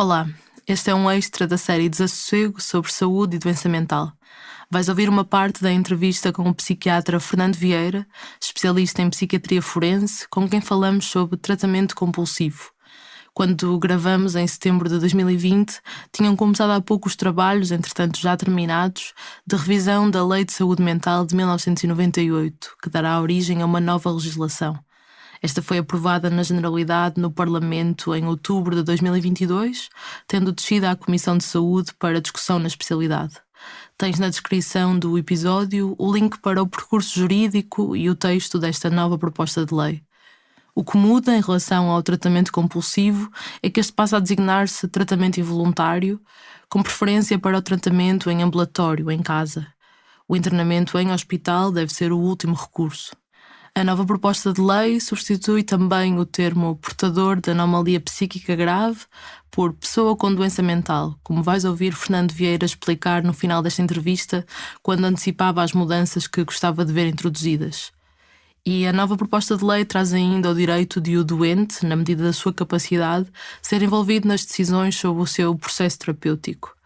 Olá, este é um extra da série Desassossego sobre saúde e doença mental. Vais ouvir uma parte da entrevista com o psiquiatra Fernando Vieira, especialista em psiquiatria forense, com quem falamos sobre tratamento compulsivo. Quando gravamos em setembro de 2020, tinham começado há pouco os trabalhos, entretanto já terminados, de revisão da Lei de Saúde Mental de 1998, que dará origem a uma nova legislação. Esta foi aprovada na Generalidade no Parlamento em outubro de 2022, tendo descido à Comissão de Saúde para discussão na especialidade. Tens na descrição do episódio o link para o percurso jurídico e o texto desta nova proposta de lei. O que muda em relação ao tratamento compulsivo é que este passa a designar-se tratamento involuntário, com preferência para o tratamento em ambulatório, em casa. O internamento em hospital deve ser o último recurso. A nova proposta de lei substitui também o termo portador de anomalia psíquica grave por pessoa com doença mental, como vais ouvir Fernando Vieira explicar no final desta entrevista, quando antecipava as mudanças que gostava de ver introduzidas. E a nova proposta de lei traz ainda o direito de o doente, na medida da sua capacidade, ser envolvido nas decisões sobre o seu processo terapêutico.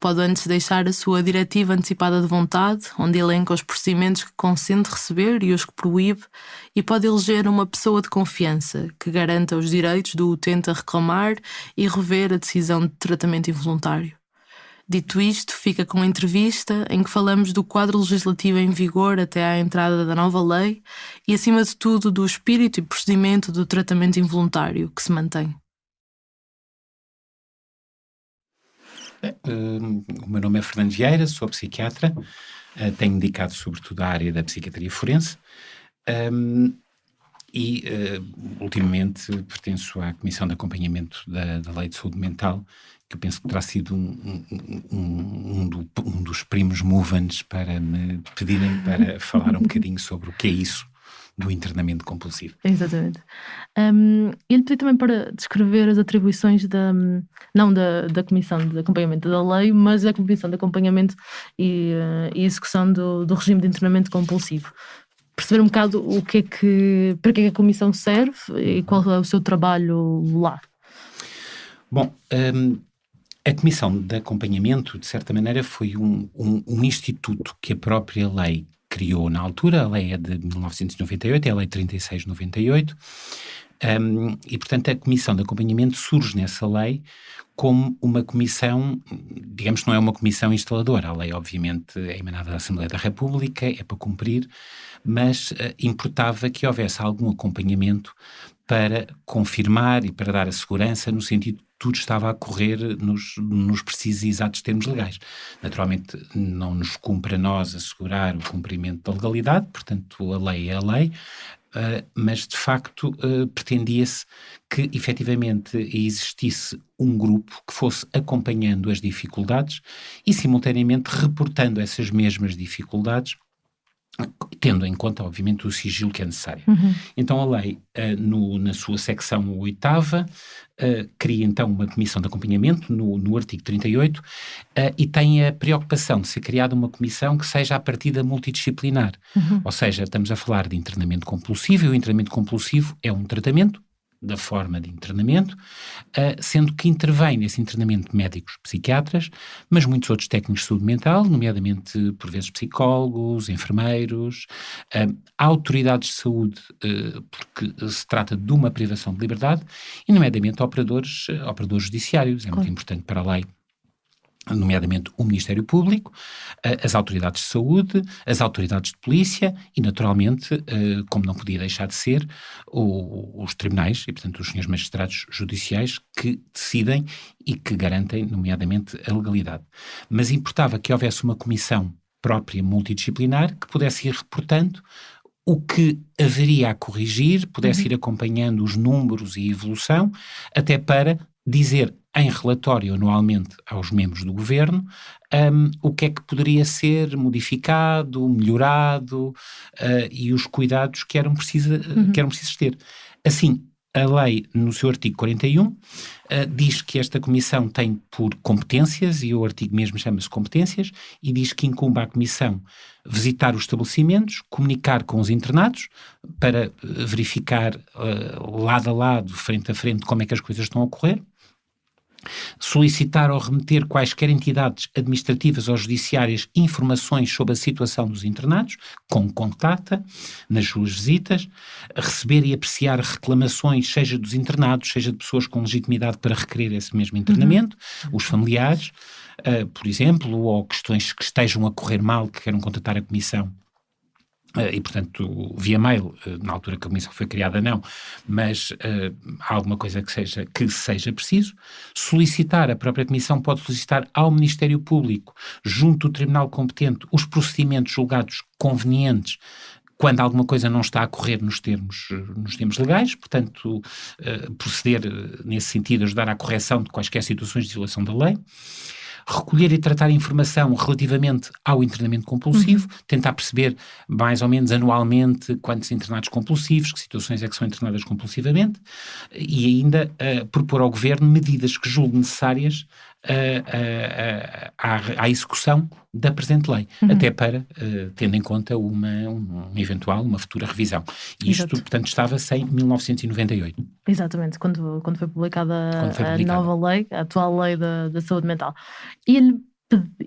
Pode antes deixar a sua diretiva antecipada de vontade, onde elenca os procedimentos que consente receber e os que proíbe, e pode eleger uma pessoa de confiança, que garanta os direitos do utente a reclamar e rever a decisão de tratamento involuntário. Dito isto, fica com a entrevista em que falamos do quadro legislativo em vigor até à entrada da nova lei e, acima de tudo, do espírito e procedimento do tratamento involuntário que se mantém. O meu nome é Fernando Vieira, sou psiquiatra, tenho dedicado sobretudo à área da psiquiatria forense e ultimamente pertenço à Comissão de Acompanhamento da Lei de Saúde Mental, que eu penso que terá sido um dos primos movens para me pedirem para falar um bocadinho sobre o que é isso do internamento compulsivo. Exatamente. Ele pediu também para descrever as atribuições não da Comissão de Acompanhamento da Lei, mas da Comissão de Acompanhamento e Execução do Regime de Internamento Compulsivo. Perceber um bocado para que a Comissão serve e qual é o seu trabalho lá. Bom, a Comissão de Acompanhamento, de certa maneira, foi um instituto que a própria lei criou na altura. A lei é de 1998, é a lei 3698, e portanto a Comissão de Acompanhamento surge nessa lei como uma comissão, digamos que não é uma comissão instaladora. A lei obviamente é emanada da Assembleia da República, é para cumprir, mas importava que houvesse algum acompanhamento para confirmar e para dar a segurança no sentido de que tudo estava a correr nos precisos e exatos termos legais. Naturalmente não nos cumpre a nós assegurar o cumprimento da legalidade, portanto a lei é a lei, mas de facto pretendia-se que efetivamente existisse um grupo que fosse acompanhando as dificuldades e simultaneamente reportando essas mesmas dificuldades, tendo em conta, obviamente, o sigilo que é necessário. Então a lei, na sua secção 8ª, cria então uma comissão de acompanhamento no artigo 38 e tem a preocupação de ser criada uma comissão que seja à partida multidisciplinar. Ou seja, estamos a falar de internamento compulsivo, e o internamento compulsivo é um tratamento da forma de internamento, sendo que intervém nesse internamento médicos psiquiatras, mas muitos outros técnicos de saúde mental, nomeadamente por vezes psicólogos, enfermeiros, autoridades de saúde, porque se trata de uma privação de liberdade, e nomeadamente operadores judiciários. É muito importante para a lei, nomeadamente o Ministério Público, as autoridades de saúde, as autoridades de polícia e, naturalmente, como não podia deixar de ser, os tribunais e, portanto, os senhores magistrados judiciais que decidem e que garantem, nomeadamente, a legalidade. Mas importava que houvesse uma comissão própria multidisciplinar que pudesse ir reportando o que haveria a corrigir, pudesse ir acompanhando os números e a evolução, até para dizer em relatório anualmente aos membros do governo o que é que poderia ser modificado, melhorado e os cuidados que eram precisos ter. Assim, a lei, no seu artigo 41, diz que esta comissão tem por competências, e o artigo mesmo chama-se competências, e diz que incumbe à comissão visitar os estabelecimentos, comunicar com os internados, para verificar lado a lado, frente a frente, como é que as coisas estão a ocorrer, solicitar ou remeter quaisquer entidades administrativas ou judiciárias informações sobre a situação dos internados, com contacta, nas suas visitas, receber e apreciar reclamações, seja dos internados, seja de pessoas com legitimidade para requerer esse mesmo internamento, os familiares, por exemplo, ou questões que estejam a correr mal, que queiram contatar a Comissão. E, portanto, via mail, na altura que a comissão foi criada, não, mas há alguma coisa que seja preciso. Solicitar, a própria comissão pode solicitar ao Ministério Público, junto do tribunal competente, os procedimentos julgados convenientes quando alguma coisa não está a correr nos termos legais, portanto, proceder nesse sentido, ajudar à correção de quaisquer situações de violação da lei. Recolher e tratar informação relativamente ao internamento compulsivo, tentar perceber mais ou menos anualmente quantos internados compulsivos, que situações é que são internadas compulsivamente, e ainda propor ao Governo medidas que julgue necessárias à execução da presente lei, até para, tendo em conta uma futura revisão. Isto, portanto, estava-se em 1998. Exatamente, quando foi publicada a nova lei, a atual lei da saúde mental.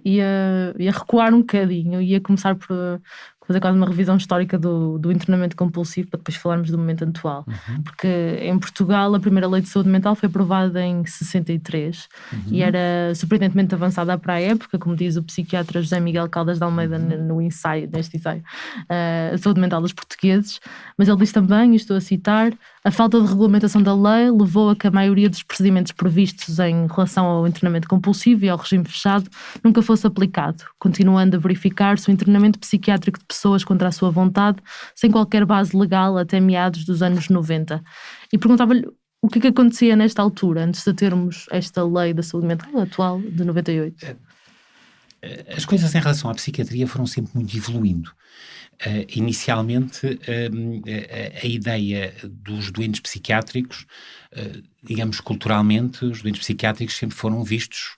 Ia recuar um bocadinho, ia começar por fazer quase uma revisão histórica do internamento compulsivo, para depois falarmos do momento atual. Porque em Portugal a primeira lei de saúde mental foi aprovada em 63 e era surpreendentemente avançada para a época, como diz o psiquiatra José Miguel Caldas de Almeida neste ensaio, a saúde mental dos portugueses. Mas ele diz também, e estou a citar: a falta de regulamentação da lei levou a que a maioria dos procedimentos previstos em relação ao internamento compulsivo e ao regime fechado nunca fosse aplicado, continuando a verificar-se o internamento psiquiátrico de pessoas contra a sua vontade, sem qualquer base legal, até meados dos anos 90. E perguntava-lhe o que acontecia nesta altura, antes de termos esta lei da saúde mental atual de 98. As coisas em relação à psiquiatria foram sempre muito evoluindo. Inicialmente, a ideia dos doentes psiquiátricos, digamos culturalmente, os doentes psiquiátricos sempre foram vistos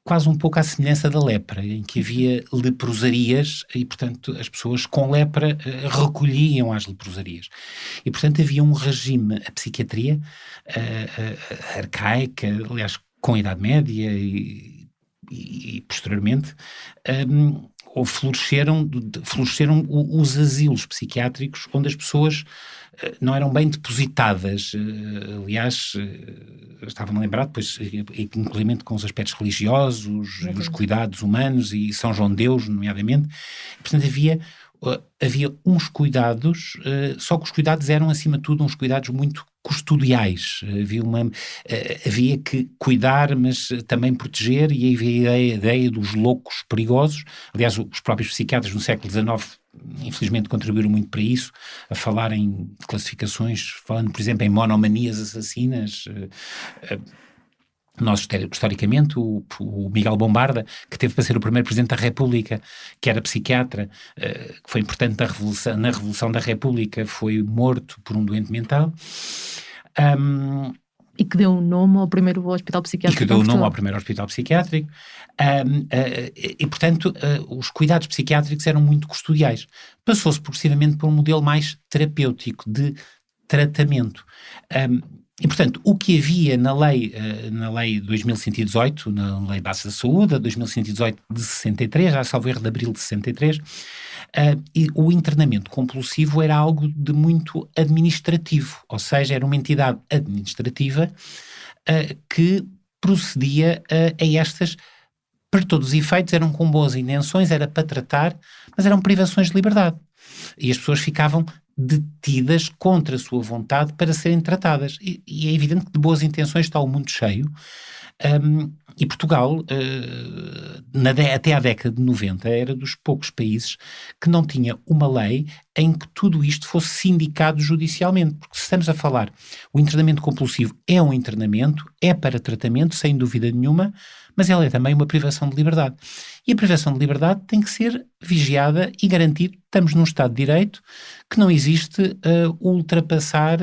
quase um pouco à semelhança da lepra, em que havia leprosarias e, portanto, as pessoas com lepra recolhiam às leprosarias. E, portanto, havia um regime, a psiquiatria arcaica, aliás, com a Idade Média e posteriormente, floresceram os asilos psiquiátricos, onde as pessoas não eram bem depositadas. Aliás, estava-me a lembrar depois, inclusive com os aspectos religiosos, os cuidados humanos e São João de Deus, nomeadamente. Portanto, havia uns cuidados, só que os cuidados eram, acima de tudo, uns cuidados muito custodiais. Havia que cuidar, mas também proteger, e havia a ideia dos loucos perigosos. Aliás, os próprios psiquiatras no século XIX, infelizmente, contribuíram muito para isso, a falar em classificações, falando, por exemplo, em monomanias assassinas. Nós, historicamente, o Miguel Bombarda, que teve para ser o primeiro Presidente da República, que era psiquiatra, que foi importante na Revolução da República, foi morto por um doente mental. E que deu o nome ao primeiro hospital psiquiátrico. E, portanto, os cuidados psiquiátricos eram muito custodiais. Passou-se progressivamente por um modelo mais terapêutico, de tratamento. E, portanto, o que havia na lei 2118, na Lei Base da Saúde, a 2118 de 63, já salvo erro de abril de 63, e o internamento compulsivo era algo de muito administrativo, ou seja, era uma entidade administrativa que procedia a estas, para todos os efeitos, eram com boas intenções, era para tratar, mas eram privações de liberdade. E as pessoas ficavam detidas contra a sua vontade para serem tratadas. E é evidente que de boas intenções está o mundo cheio. E Portugal, até à década de 90, era dos poucos países que não tinha uma lei em que tudo isto fosse sindicado judicialmente. Porque se estamos a falar, o internamento compulsivo é um internamento, é para tratamento, sem dúvida nenhuma, mas ela é também uma privação de liberdade. E a privação de liberdade tem que ser vigiada e garantida. Estamos num Estado de Direito que não existe ultrapassar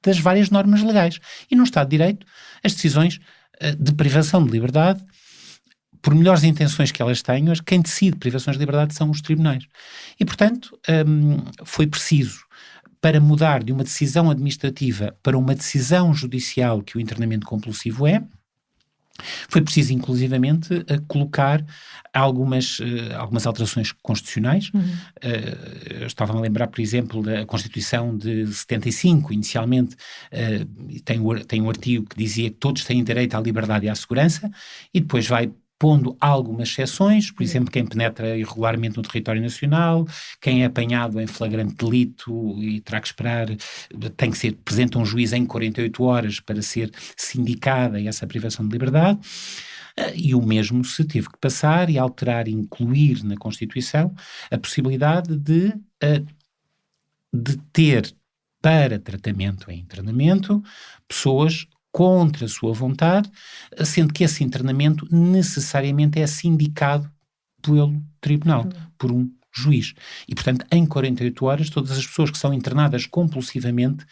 das várias normas legais. E num Estado de Direito, as decisões de privação de liberdade, por melhores intenções que elas tenham, quem decide privações de liberdade são os tribunais. E, portanto, foi preciso para mudar de uma decisão administrativa para uma decisão judicial que o internamento compulsivo é, foi preciso, inclusivamente, colocar algumas alterações constitucionais. Estava-me a lembrar, por exemplo, da Constituição de 75. Inicialmente, tem um artigo que dizia que todos têm direito à liberdade e à segurança, e depois vai pondo algumas exceções, por exemplo, quem penetra irregularmente no território nacional, quem é apanhado em flagrante delito e terá que esperar, tem que ser presente a um juiz em 48 horas para ser sindicada essa privação de liberdade, e o mesmo se teve que passar e alterar e incluir na Constituição a possibilidade de ter para tratamento em internamento pessoas contra a sua vontade, sendo que esse internamento necessariamente é sindicado pelo tribunal, por um juiz. E, portanto, em 48 horas, todas as pessoas que são internadas compulsivamente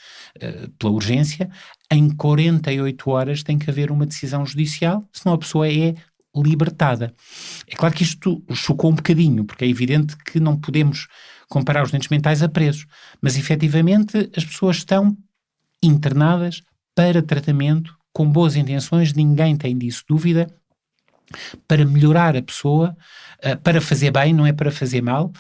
pela urgência, em 48 horas tem que haver uma decisão judicial, senão a pessoa é libertada. É claro que isto chocou um bocadinho, porque é evidente que não podemos comparar os doentes mentais a presos, mas, efetivamente, as pessoas estão internadas para tratamento, com boas intenções, ninguém tem disso dúvida, para melhorar a pessoa, para fazer bem, não é para fazer mal,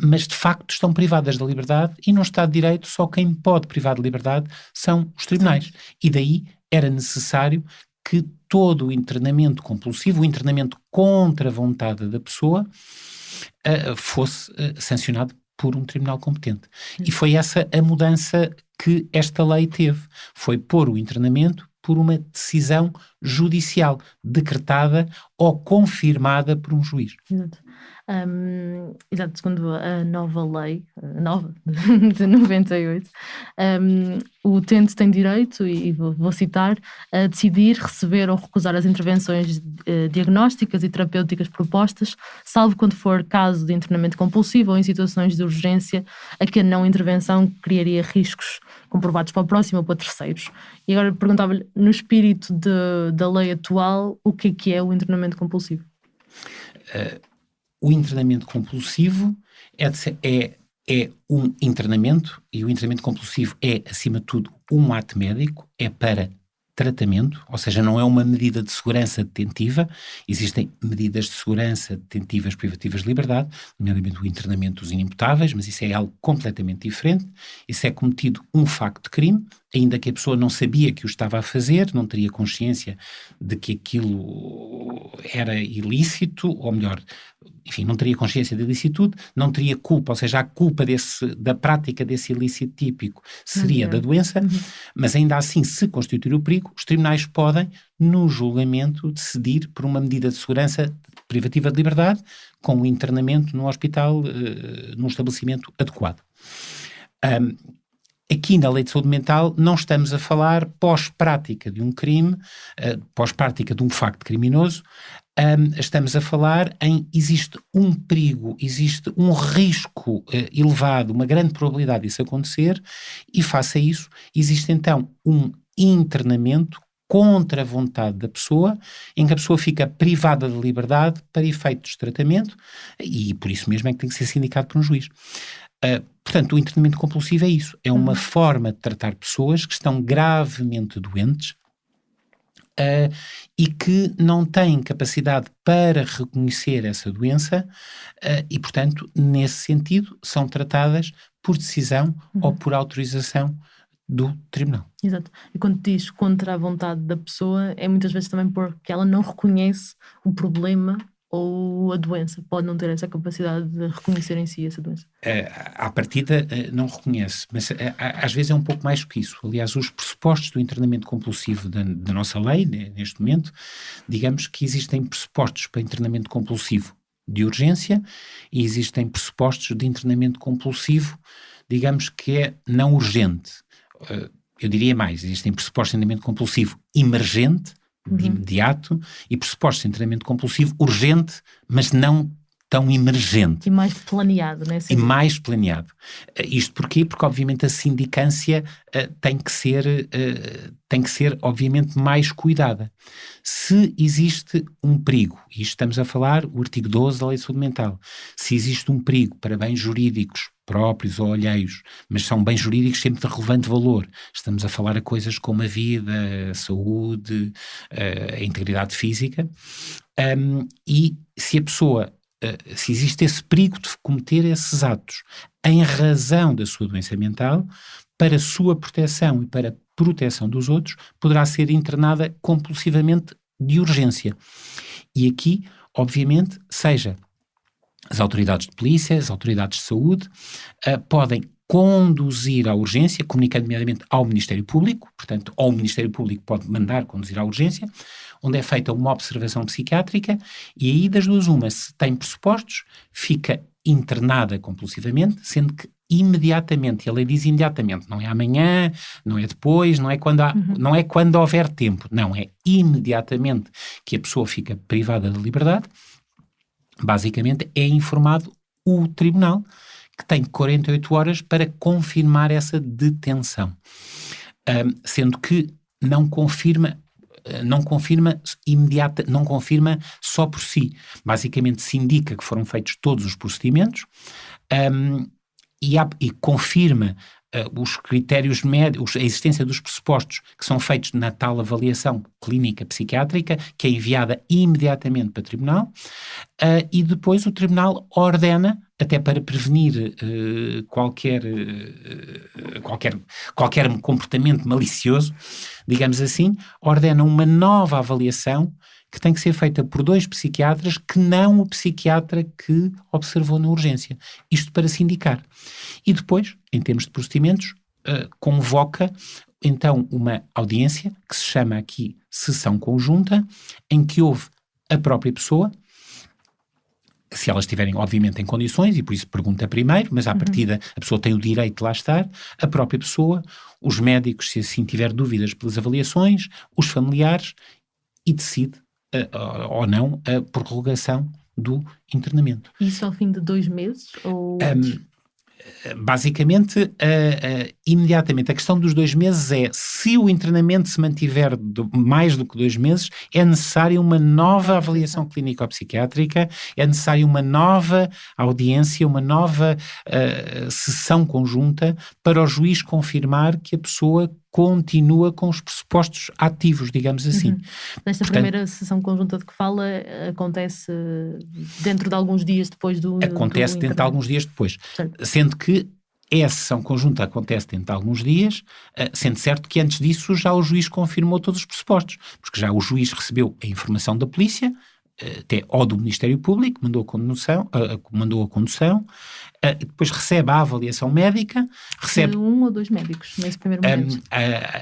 mas de facto estão privadas da liberdade, e no Estado de Direito só quem pode privar de liberdade são os tribunais. E daí era necessário que todo o internamento compulsivo, o internamento contra a vontade da pessoa, fosse sancionado por um tribunal competente. E foi essa a mudança que esta lei teve. Foi pôr o internamento por uma decisão judicial, decretada ou confirmada por um juiz. Exato. Exato, segundo a nova lei, de 98, o utente tem direito, e vou citar, a decidir receber ou recusar as intervenções diagnósticas e terapêuticas propostas, salvo quando for caso de internamento compulsivo ou em situações de urgência a que a não intervenção criaria riscos comprovados para o próximo ou para terceiros. E agora perguntava-lhe, no espírito da lei atual, o que é o internamento compulsivo? O internamento compulsivo é um internamento, e o internamento compulsivo é, acima de tudo, um ato médico, é para tratamento, ou seja, não é uma medida de segurança detentiva. Existem medidas de segurança detentivas privativas de liberdade, nomeadamente o internamento dos inimputáveis, mas isso é algo completamente diferente. Isso é cometido um facto de crime, ainda que a pessoa não sabia que o estava a fazer, não teria consciência de que aquilo era ilícito, ou melhor, enfim, não teria consciência da ilicitude, não teria culpa, ou seja, a culpa da prática desse ilícito típico seria da doença, mas ainda assim, se constituir o perigo, os tribunais podem, no julgamento, decidir por uma medida de segurança privativa de liberdade, com o internamento no hospital, num estabelecimento adequado. Aqui na Lei de Saúde Mental não estamos a falar pós-prática de um crime, pós-prática de um facto criminoso, estamos a falar em existe um perigo, existe um risco elevado, uma grande probabilidade disso acontecer, e face a isso existe então um internamento contra a vontade da pessoa, em que a pessoa fica privada de liberdade para efeitos de tratamento, e por isso mesmo é que tem que ser sindicado por um juiz. Portanto, o internamento compulsivo é isso, é uma forma de tratar pessoas que estão gravemente doentes e que não têm capacidade para reconhecer essa doença e, portanto, nesse sentido, são tratadas por decisão ou por autorização do tribunal. Exato. E quando diz contra a vontade da pessoa, é muitas vezes também porque ela não reconhece o problema ou a doença, pode não ter essa capacidade de reconhecer em si essa doença. À partida não reconhece, mas às vezes é um pouco mais que isso. Aliás, os pressupostos do internamento compulsivo da nossa lei, neste momento, digamos que existem pressupostos para internamento compulsivo de urgência e existem pressupostos de internamento compulsivo, digamos que é não urgente. Eu diria mais, existem pressupostos de internamento compulsivo emergente, de imediato, e pressupostos de internamento compulsivo urgente, mas não tão emergente. E mais planeado, não é? E mais planeado. Isto porquê? Porque, obviamente, a sindicância tem que ser, obviamente, mais cuidada. Se existe um perigo, e estamos a falar o artigo 12 da Lei de Saúde Mental, se existe um perigo para bens jurídicos próprios ou alheios, mas são bens jurídicos sempre de relevante valor, estamos a falar a coisas como a vida, a saúde, a integridade física, e se a pessoa se existe esse perigo de cometer esses atos em razão da sua doença mental, para sua proteção e para a proteção dos outros, poderá ser internada compulsivamente de urgência. E aqui, obviamente, seja as autoridades de polícia, as autoridades de saúde, podem conduzir à urgência, comunicando nomeadamente ao Ministério Público, portanto, ou o Ministério Público pode mandar conduzir à urgência, onde é feita uma observação psiquiátrica, e aí das duas uma, se tem pressupostos, fica internada compulsivamente, sendo que imediatamente, e a lei diz imediatamente, não é amanhã, não é depois, não é não é quando houver tempo, não, é imediatamente que a pessoa fica privada da liberdade. Basicamente é informado o tribunal, que tem 48 horas para confirmar essa detenção, sendo que não confirma só por si. Basicamente se indica que foram feitos todos os procedimentos, e confirma os critérios médicos, a existência dos pressupostos que são feitos na tal avaliação clínica psiquiátrica, que é enviada imediatamente para o tribunal, e depois o tribunal ordena, até para prevenir qualquer comportamento malicioso, digamos assim, ordena uma nova avaliação que tem que ser feita por 2 psiquiatras, que não o psiquiatra que observou na urgência. Isto para se indicar. E depois, em termos de procedimentos, convoca então uma audiência, que se chama aqui sessão conjunta, em que houve a própria pessoa, se elas estiverem, obviamente, em condições, e por isso pergunta primeiro, mas à partida a pessoa tem o direito de lá estar, a própria pessoa, os médicos, se assim tiver dúvidas pelas avaliações, os familiares, e decide ou não a prorrogação do internamento. Isso ao fim de 2 meses? Ou... Basicamente, imediatamente. A questão dos 2 meses é, se o internamento se mantiver mais do que 2 meses, é necessária uma nova avaliação clínico-psiquiátrica, é necessária uma nova audiência, uma nova sessão conjunta para o juiz confirmar que a pessoa continua com os pressupostos ativos, digamos assim. Nesta primeira sessão conjunta de que fala, acontece dentro de alguns dias depois do... Acontece dentro de alguns dias depois. Certo. Sendo que essa sessão conjunta acontece dentro de alguns dias, sendo certo que antes disso já o juiz confirmou todos os pressupostos, porque já o juiz recebeu a informação da polícia, até ou do Ministério Público, mandou a condução, depois recebe a avaliação médica, recebe... 1 ou 2 médicos nesse primeiro momento.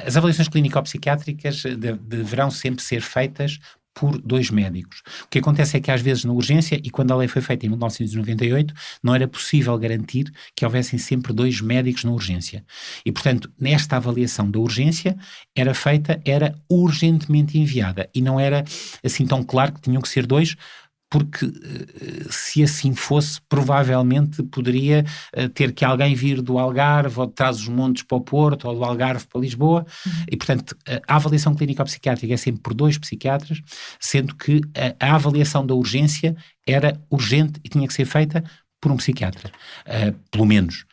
As avaliações clínico-psiquiátricas deverão sempre ser feitas por 2 médicos. O que acontece é que às vezes na urgência, e quando a lei foi feita em 1998, não era possível garantir que houvessem sempre 2 médicos na urgência. E, portanto, nesta avaliação da urgência era urgentemente enviada, e não era assim tão claro que tinham que ser 2, porque se assim fosse, provavelmente poderia ter que alguém vir do Algarve ou de Trás-os-Montes para o Porto ou do Algarve para Lisboa, e portanto a avaliação clínico-psiquiátrica é sempre por 2 psiquiatras, sendo que a avaliação da urgência era urgente e tinha que ser feita por um psiquiatra, pelo menos,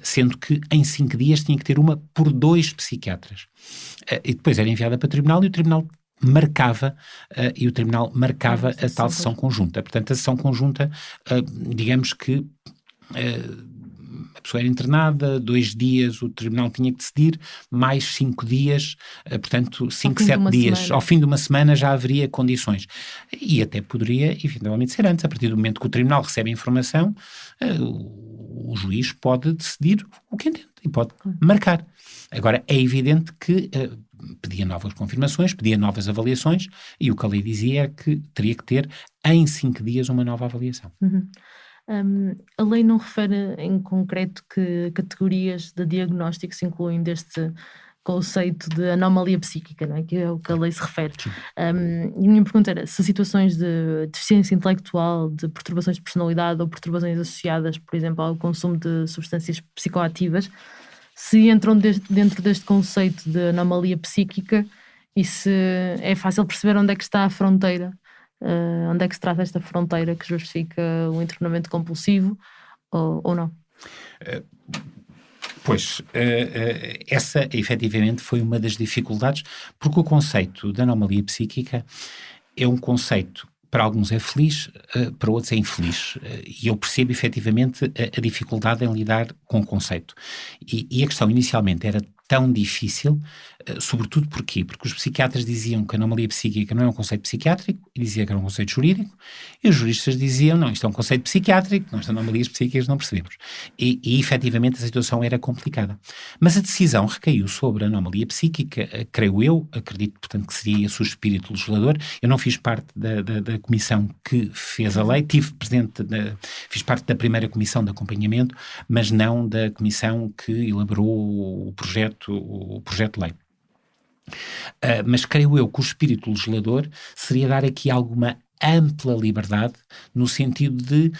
sendo que em 5 dias tinha que ter uma por 2 psiquiatras, e depois era enviada para o tribunal, e o tribunal marcava a tal sessão conjunta. Portanto, a sessão conjunta, digamos que a pessoa era internada, 2 dias o tribunal tinha que decidir, mais 5 dias, portanto 5, 7 dias, ao fim de uma semana já haveria condições. E até poderia eventualmente ser antes, a partir do momento que o tribunal recebe a informação, o juiz pode decidir o que entende e pode marcar. Agora, é evidente que pedia novas confirmações, pedia novas avaliações, e o que a lei dizia é que teria que ter em 5 dias uma nova avaliação. A lei não refere em concreto que categorias de diagnóstico se incluem conceito de anomalia psíquica, não é? Que é o que a lei se refere. E a minha pergunta era se situações de deficiência intelectual, de perturbações de personalidade ou perturbações associadas, por exemplo, ao consumo de substâncias psicoativas, se entram dentro deste conceito de anomalia psíquica e se é fácil perceber onde é que está a fronteira, onde é que se trata esta fronteira que justifica o internamento compulsivo ou não. Pois, essa efetivamente foi uma das dificuldades, porque o conceito de anomalia psíquica é um conceito, para alguns é feliz, para outros é infeliz, e eu percebo efetivamente a dificuldade em lidar com o conceito. E a questão inicialmente era tão difícil, sobretudo porquê? Porque os psiquiatras diziam que a anomalia psíquica não é um conceito psiquiátrico, e diziam que era um conceito jurídico, e os juristas diziam, não, isto é um conceito psiquiátrico, nós anomalias psíquicas não percebemos. E efetivamente a situação era complicada. Mas a decisão recaiu sobre a anomalia psíquica, creio eu, acredito, portanto, que seria esse o espírito legislador. Eu não fiz parte da comissão que fez a lei, fiz parte da primeira comissão de acompanhamento, mas não da comissão que elaborou o projeto de lei. Mas creio eu que o espírito legislador seria dar aqui alguma ampla liberdade no sentido de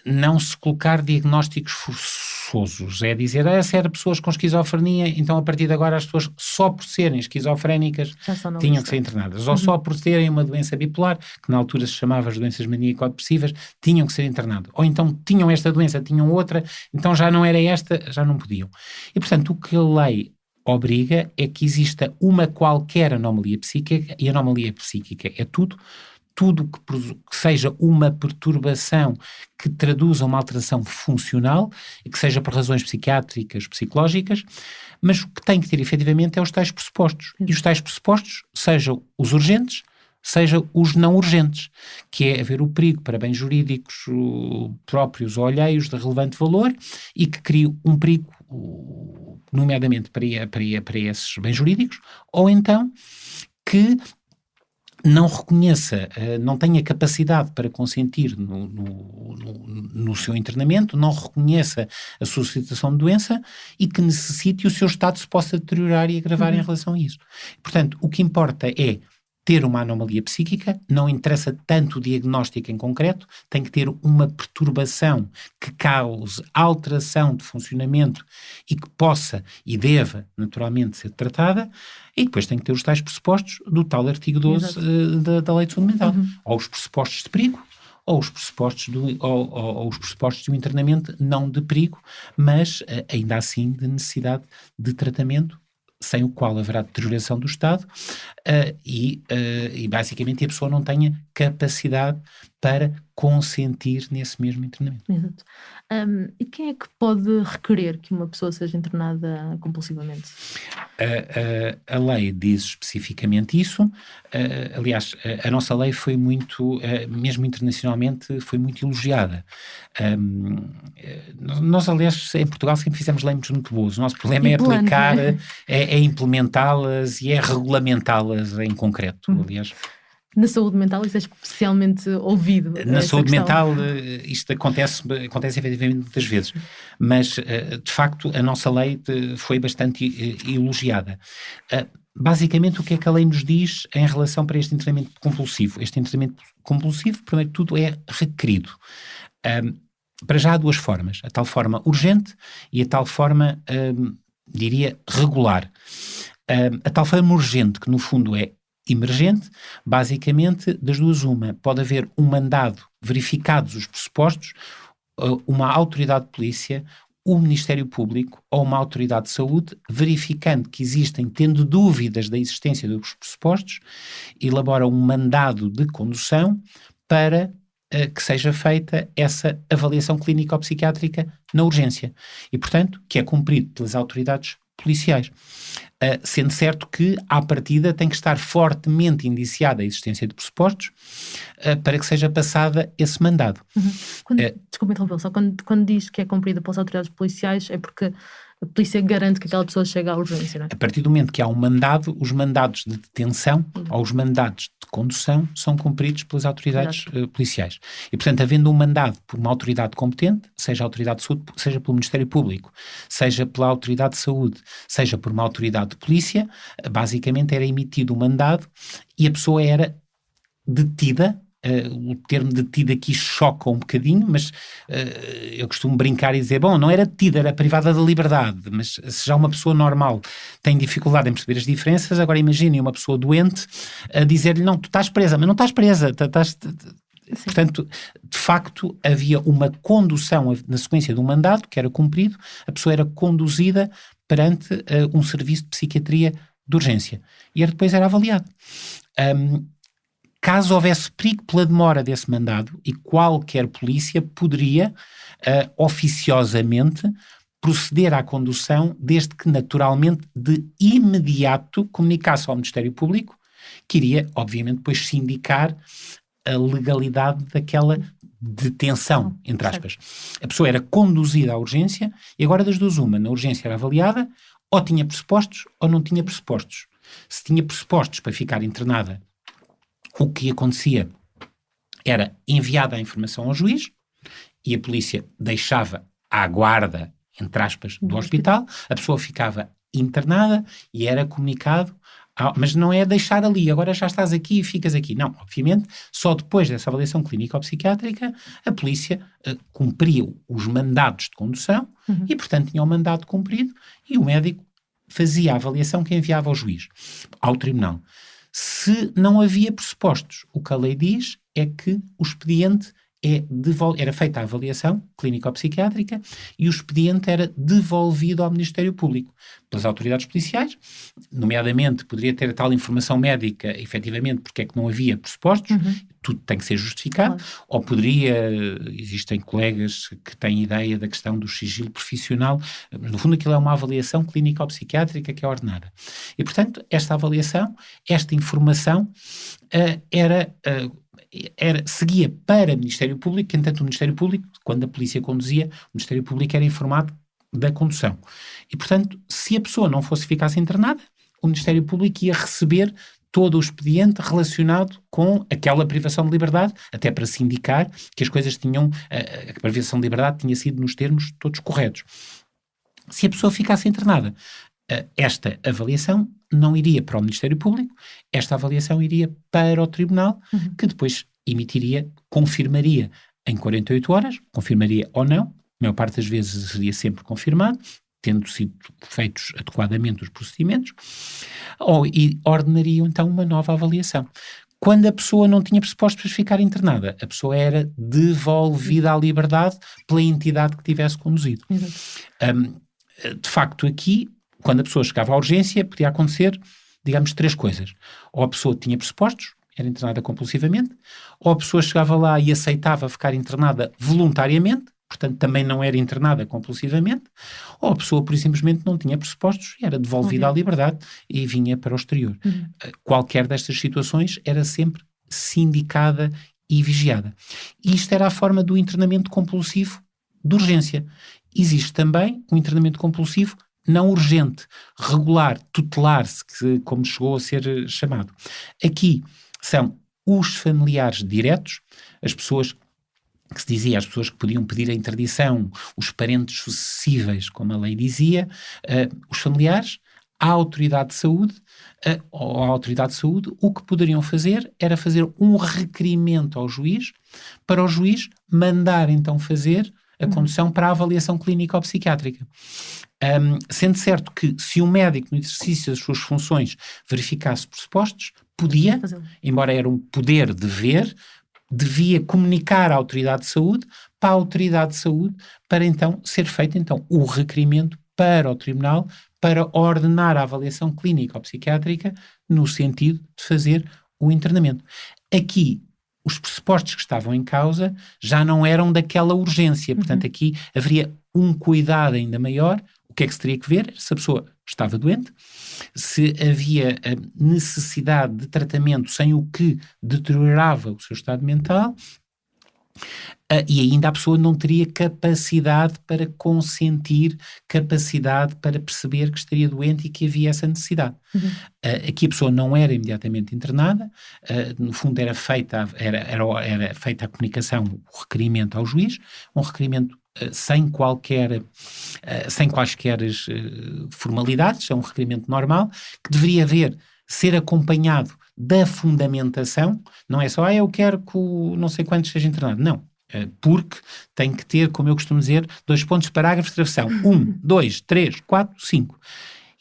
não se colocar diagnósticos forçosos. É dizer, se eram pessoas com esquizofrenia, então a partir de agora as pessoas só por serem esquizofrénicas tinham que ser internadas. Ou só por terem uma doença bipolar, que na altura se chamava as doenças maníaco-depressivas, tinham que ser internadas. Ou então tinham esta doença, tinham outra, então já não era esta, já não podiam. E portanto o que a lei obriga é que exista uma qualquer anomalia psíquica, e a anomalia psíquica é tudo que seja uma perturbação que traduza uma alteração funcional e que seja por razões psiquiátricas, psicológicas, mas o que tem que ter efetivamente é os tais pressupostos. E os tais pressupostos sejam os urgentes, sejam os não urgentes, que é haver o perigo para bens jurídicos próprios ou alheios de relevante valor e que crie um perigo, nomeadamente para esses bens jurídicos, ou então que não reconheça, não tenha capacidade para consentir no seu internamento, não reconheça a sua situação de doença e que necessite o seu estado se possa deteriorar e agravar em relação a isso. Portanto, o que importa é ter uma anomalia psíquica, não interessa tanto o diagnóstico em concreto, tem que ter uma perturbação que cause alteração de funcionamento e que possa e deva naturalmente ser tratada, e depois tem que ter os tais pressupostos do tal artigo 12 da Lei de Saúde Mental, ou os pressupostos de perigo, ou os pressupostos de um internamento não de perigo, mas ainda assim de necessidade de tratamento, sem o qual haverá deterioração do Estado e basicamente a pessoa não tenha capacidade para consentir nesse mesmo internamento. Exato. E quem é que pode requerer que uma pessoa seja internada compulsivamente? A lei diz especificamente isso. Aliás, a nossa lei foi muito, mesmo internacionalmente, foi muito elogiada. Nós, aliás, em Portugal sempre fizemos leis muito boas. O nosso problema é aplicar, é implementá-las e é regulamentá-las em concreto, aliás. Na saúde mental isso é especialmente ouvido. Na saúde mental isto acontece efetivamente muitas vezes, mas de facto a nossa lei foi bastante elogiada. Basicamente o que é que a lei nos diz em relação para este internamento compulsivo? Este internamento compulsivo, primeiro de tudo, é requerido. Para já há duas formas, a tal forma urgente e a tal forma, diria, regular. A tal forma urgente, que no fundo é emergente, basicamente, das duas uma. Pode haver um mandado, verificados os pressupostos, uma autoridade de polícia, o Ministério Público ou uma autoridade de saúde, verificando que existem, tendo dúvidas da existência dos pressupostos, elabora um mandado de condução para que seja feita essa avaliação clínico-psiquiátrica na urgência. E, portanto, que é cumprido pelas autoridades policiais. Sendo certo que, à partida, tem que estar fortemente indiciada a existência de pressupostos para que seja passada esse mandado. Desculpa interrompê-lo, só quando diz que é cumprida pelas autoridades policiais é porque a polícia garante que aquela pessoa chega à urgência, não é? A partir do momento que há um mandado, os mandados de detenção ou os mandados de condução são cumpridos pelas autoridades policiais. E, portanto, havendo um mandado por uma autoridade competente, seja a autoridade de saúde, seja pelo Ministério Público, seja pela autoridade de saúde, seja por uma autoridade de polícia, basicamente era emitido um mandado e a pessoa era detida. O termo detida aqui choca um bocadinho, mas eu costumo brincar e dizer, bom, não era detida, era privada da liberdade, mas se já uma pessoa normal tem dificuldade em perceber as diferenças, agora imaginem uma pessoa doente a dizer-lhe, não, tu estás presa, mas não estás presa, Portanto, de facto, havia uma condução na sequência de um mandato que era cumprido, a pessoa era conduzida perante um serviço de psiquiatria de urgência e depois era avaliada. Caso houvesse perigo pela demora desse mandado, e qualquer polícia poderia, oficiosamente, proceder à condução, desde que, naturalmente, de imediato comunicasse ao Ministério Público, que iria, obviamente, depois sindicar a legalidade daquela detenção, entre aspas. A pessoa era conduzida à urgência, e agora das duas uma, na urgência era avaliada, ou tinha pressupostos, ou não tinha pressupostos. Se tinha pressupostos para ficar internada, o que acontecia era enviada a informação ao juiz e a polícia deixava à guarda, entre aspas, do hospital, a pessoa ficava internada e era comunicado, mas não é deixar ali, agora já estás aqui e ficas aqui. Não, obviamente, só depois dessa avaliação clínica ou psiquiátrica, a polícia cumpria os mandados de condução e, portanto, tinha o mandato cumprido e o médico fazia a avaliação que enviava ao juiz, ao tribunal. Se não havia pressupostos, o que a lei diz é que o expediente era feita a avaliação clínico-psiquiátrica e o expediente era devolvido ao Ministério Público pelas autoridades policiais, nomeadamente poderia ter tal informação médica, efetivamente, porque é que não havia pressupostos, tudo tem que ser justificado, ou existem colegas que têm ideia da questão do sigilo profissional, mas no fundo aquilo é uma avaliação clínico-psiquiátrica que é ordenada. E, portanto, esta avaliação, esta informação seguia para o Ministério Público, que, entanto, o Ministério Público, quando a polícia conduzia, o Ministério Público era informado da condução. E, portanto, se a pessoa não ficasse internada, o Ministério Público ia receber todo o expediente relacionado com aquela privação de liberdade, até para se indicar que as coisas a privação de liberdade tinha sido nos termos todos corretos. Se a pessoa ficasse internada, esta avaliação não iria para o Ministério Público, esta avaliação iria para o Tribunal, que depois confirmaria em 48 horas, confirmaria ou não, a maior parte das vezes seria sempre confirmado, tendo sido feitos adequadamente os procedimentos, e ordenariam então uma nova avaliação. Quando a pessoa não tinha pressupostos para ficar internada, a pessoa era devolvida à liberdade pela entidade que tivesse conduzido. De facto, aqui, quando a pessoa chegava à urgência, podia acontecer, digamos, 3 coisas. Ou a pessoa tinha pressupostos, era internada compulsivamente, ou a pessoa chegava lá e aceitava ficar internada voluntariamente, portanto também não era internada compulsivamente, ou a pessoa, por simplesmente, não tinha pressupostos e era devolvida à liberdade e vinha para o exterior. Qualquer destas situações era sempre sindicada e vigiada. E isto era a forma do internamento compulsivo de urgência. Existe também um internamento compulsivo não urgente, regular, tutelar-se, como chegou a ser chamado. Aqui são os familiares diretos, as pessoas que se dizia, as pessoas que podiam pedir a interdição, os parentes sucessíveis, como a lei dizia, os familiares, a autoridade de saúde, ou a autoridade de saúde, o que poderiam fazer era fazer um requerimento ao juiz, para o juiz mandar então fazer a condução para a avaliação clínica ou psiquiátrica. Sendo certo que se o médico no exercício das suas funções verificasse pressupostos, podia, embora era um poder-dever, devia comunicar à autoridade de saúde, para a autoridade de saúde, para então ser feito então o requerimento para o tribunal, para ordenar a avaliação clínica ou psiquiátrica no sentido de fazer o internamento. Aqui, os pressupostos que estavam em causa já não eram daquela urgência, portanto aqui haveria um cuidado ainda maior. O que é que se teria que ver? Se a pessoa estava doente, se havia a necessidade de tratamento sem o que deteriorava o seu estado mental, E ainda a pessoa não teria capacidade para consentir, capacidade para perceber que estaria doente e que havia essa necessidade. Aqui a pessoa não era imediatamente internada, no fundo era feita a comunicação, o requerimento ao juiz, um requerimento sem quaisquer formalidades, é um requerimento normal, que deveria ser acompanhado da fundamentação, não é só, eu quero que o não sei quantos seja internado, não. Porque tem que ter, como eu costumo dizer, 2 pontos, parágrafos de travessão. 1, 2, 3, 4, 5.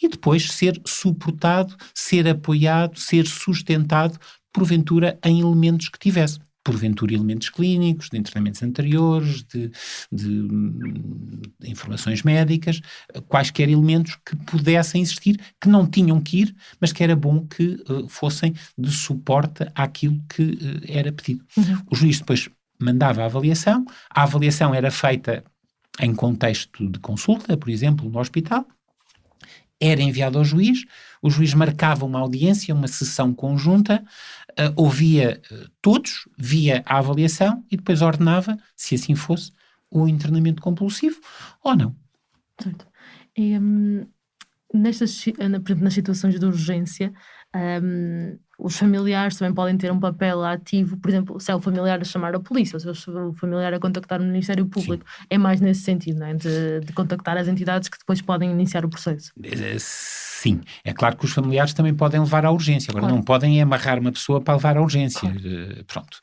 E depois ser suportado, ser apoiado, ser sustentado, porventura, em elementos que tivesse. Porventura, elementos clínicos, de internamentos anteriores, de informações médicas, quaisquer elementos que pudessem existir, que não tinham que ir, mas que era bom que fossem de suporte àquilo que era pedido. O juiz depois mandava a avaliação era feita em contexto de consulta, por exemplo, no hospital, era enviado ao juiz, o juiz marcava uma audiência, uma sessão conjunta, ouvia todos, via a avaliação e depois ordenava, se assim fosse, o internamento compulsivo ou não. Certo. E, por exemplo, nas situações de urgência, os familiares também podem ter um papel ativo, por exemplo, se é o familiar a chamar a polícia, ou se é o familiar a contactar o Ministério Público. Sim. É mais nesse sentido, não é? De contactar as entidades que depois podem iniciar o processo. Sim, é claro que os familiares também podem levar à urgência, agora não podem amarrar uma pessoa para levar à urgência, pronto.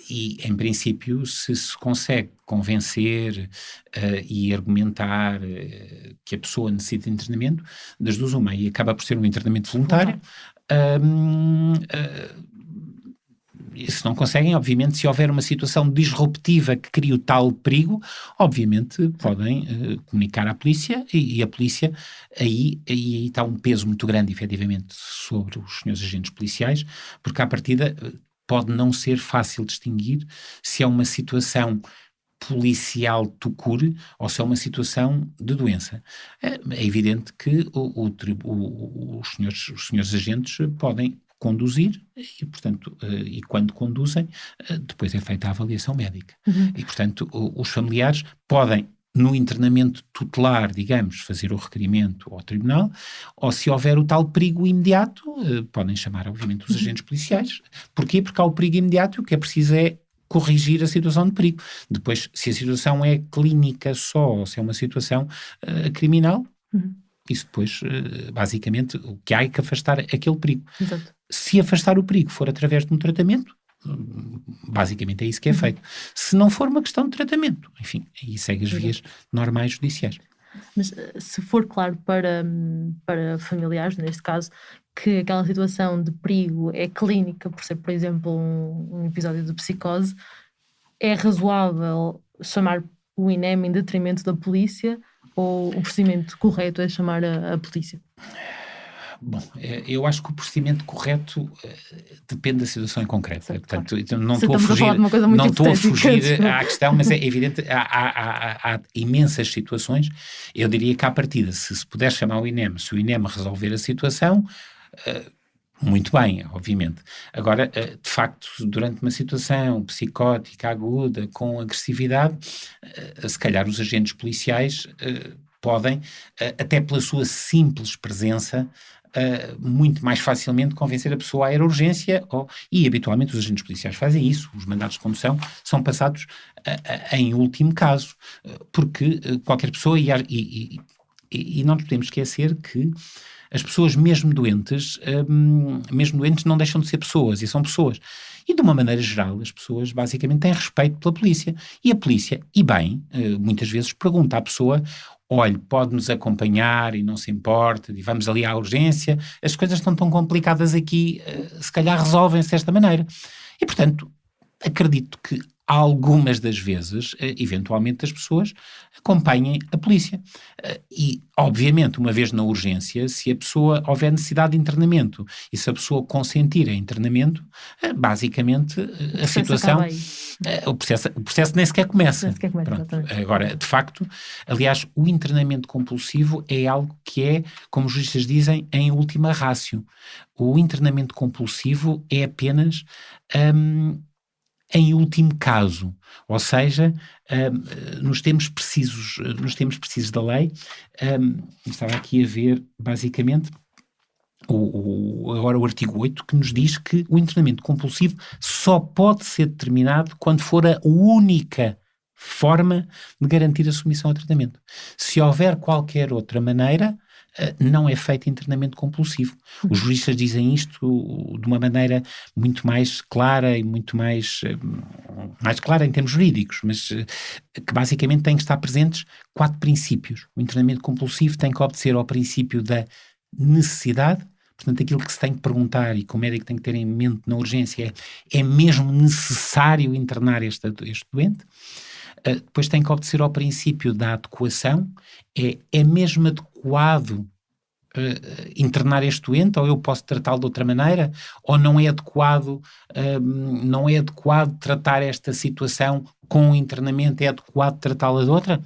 E em princípio, se consegue convencer e argumentar que a pessoa necessita de internamento, das duas uma, e acaba por ser um internamento voluntário. Se não conseguem, obviamente, se houver uma situação disruptiva que crie o tal perigo, obviamente podem comunicar à polícia e a polícia, aí está um peso muito grande, efetivamente, sobre os senhores agentes policiais, porque à partida pode não ser fácil distinguir se é uma situação policial tucur ou se é uma situação de doença. É evidente que os senhores agentes podem conduzir e, portanto, e quando conduzem, depois é feita a avaliação médica. E, portanto, os familiares podem, no internamento tutelar, digamos, fazer o requerimento ao tribunal, ou se houver o tal perigo imediato, podem chamar, obviamente, os agentes policiais. Porquê? Porque há o perigo imediato e o que é preciso é corrigir a situação de perigo. Depois, se a situação é clínica só, ou se é uma situação criminal, isso depois, basicamente, o que há é que afastar aquele perigo. Exato. Se afastar o perigo for através de um tratamento, basicamente é isso que é feito. Se não for uma questão de tratamento, enfim, aí segue as vias normais judiciais. Mas se for claro para familiares, neste caso, que aquela situação de perigo é clínica, por ser, por exemplo, um episódio de psicose, é razoável chamar o INEM em detrimento da polícia, ou o procedimento correto é chamar a polícia? Bom, eu acho que o procedimento correto depende da situação em concreto. Certo, portanto, claro. Não estou a fugir à questão, mas é evidente, há imensas situações. Eu diria que à partida, se puder chamar o INEM, se o INEM resolver a situação, muito bem, obviamente. Agora, de facto, durante uma situação psicótica aguda, com agressividade, se calhar os agentes policiais podem, até pela sua simples presença, muito mais facilmente convencer a pessoa a ir à urgência, e habitualmente os agentes policiais fazem isso. Os mandados de condução são passados em último caso, porque qualquer pessoa, e não nos podemos esquecer que as pessoas mesmo doentes não deixam de ser pessoas, e são pessoas. E de uma maneira geral, as pessoas basicamente têm respeito pela polícia. E a polícia, e bem, muitas vezes pergunta à pessoa: olhe, pode-nos acompanhar e não se importa, e vamos ali à urgência, as coisas estão tão complicadas aqui, se calhar resolvem-se desta maneira. E, portanto, acredito que algumas das vezes, eventualmente, as pessoas acompanhem a polícia. E, obviamente, uma vez na urgência, se a pessoa houver necessidade de internamento e se a pessoa consentir em internamento, basicamente a situação... O processo nem sequer começa. Agora, de facto, aliás, o internamento compulsivo é algo que é, como os juristas dizem, em última ratio. O internamento compulsivo é apenas em último caso, ou seja, nos termos precisos da lei, estava aqui a ver, basicamente, agora o artigo 8, que nos diz que o internamento compulsivo só pode ser determinado quando for a única forma de garantir a submissão ao tratamento. Se houver qualquer outra maneira, não é feito internamento compulsivo. Os juristas dizem isto de uma maneira muito mais clara e muito mais clara em termos jurídicos, mas que basicamente têm que estar presentes 4 princípios. O internamento compulsivo tem que obedecer ao princípio da necessidade. Portanto, aquilo que se tem que perguntar e que o médico tem que ter em mente na urgência é mesmo necessário internar este doente? Depois tem que obedecer ao princípio da adequação. É mesmo adequado internar este doente, ou eu posso tratá-lo de outra maneira, ou não é adequado tratar esta situação com o internamento, é adequado tratá-la de outra?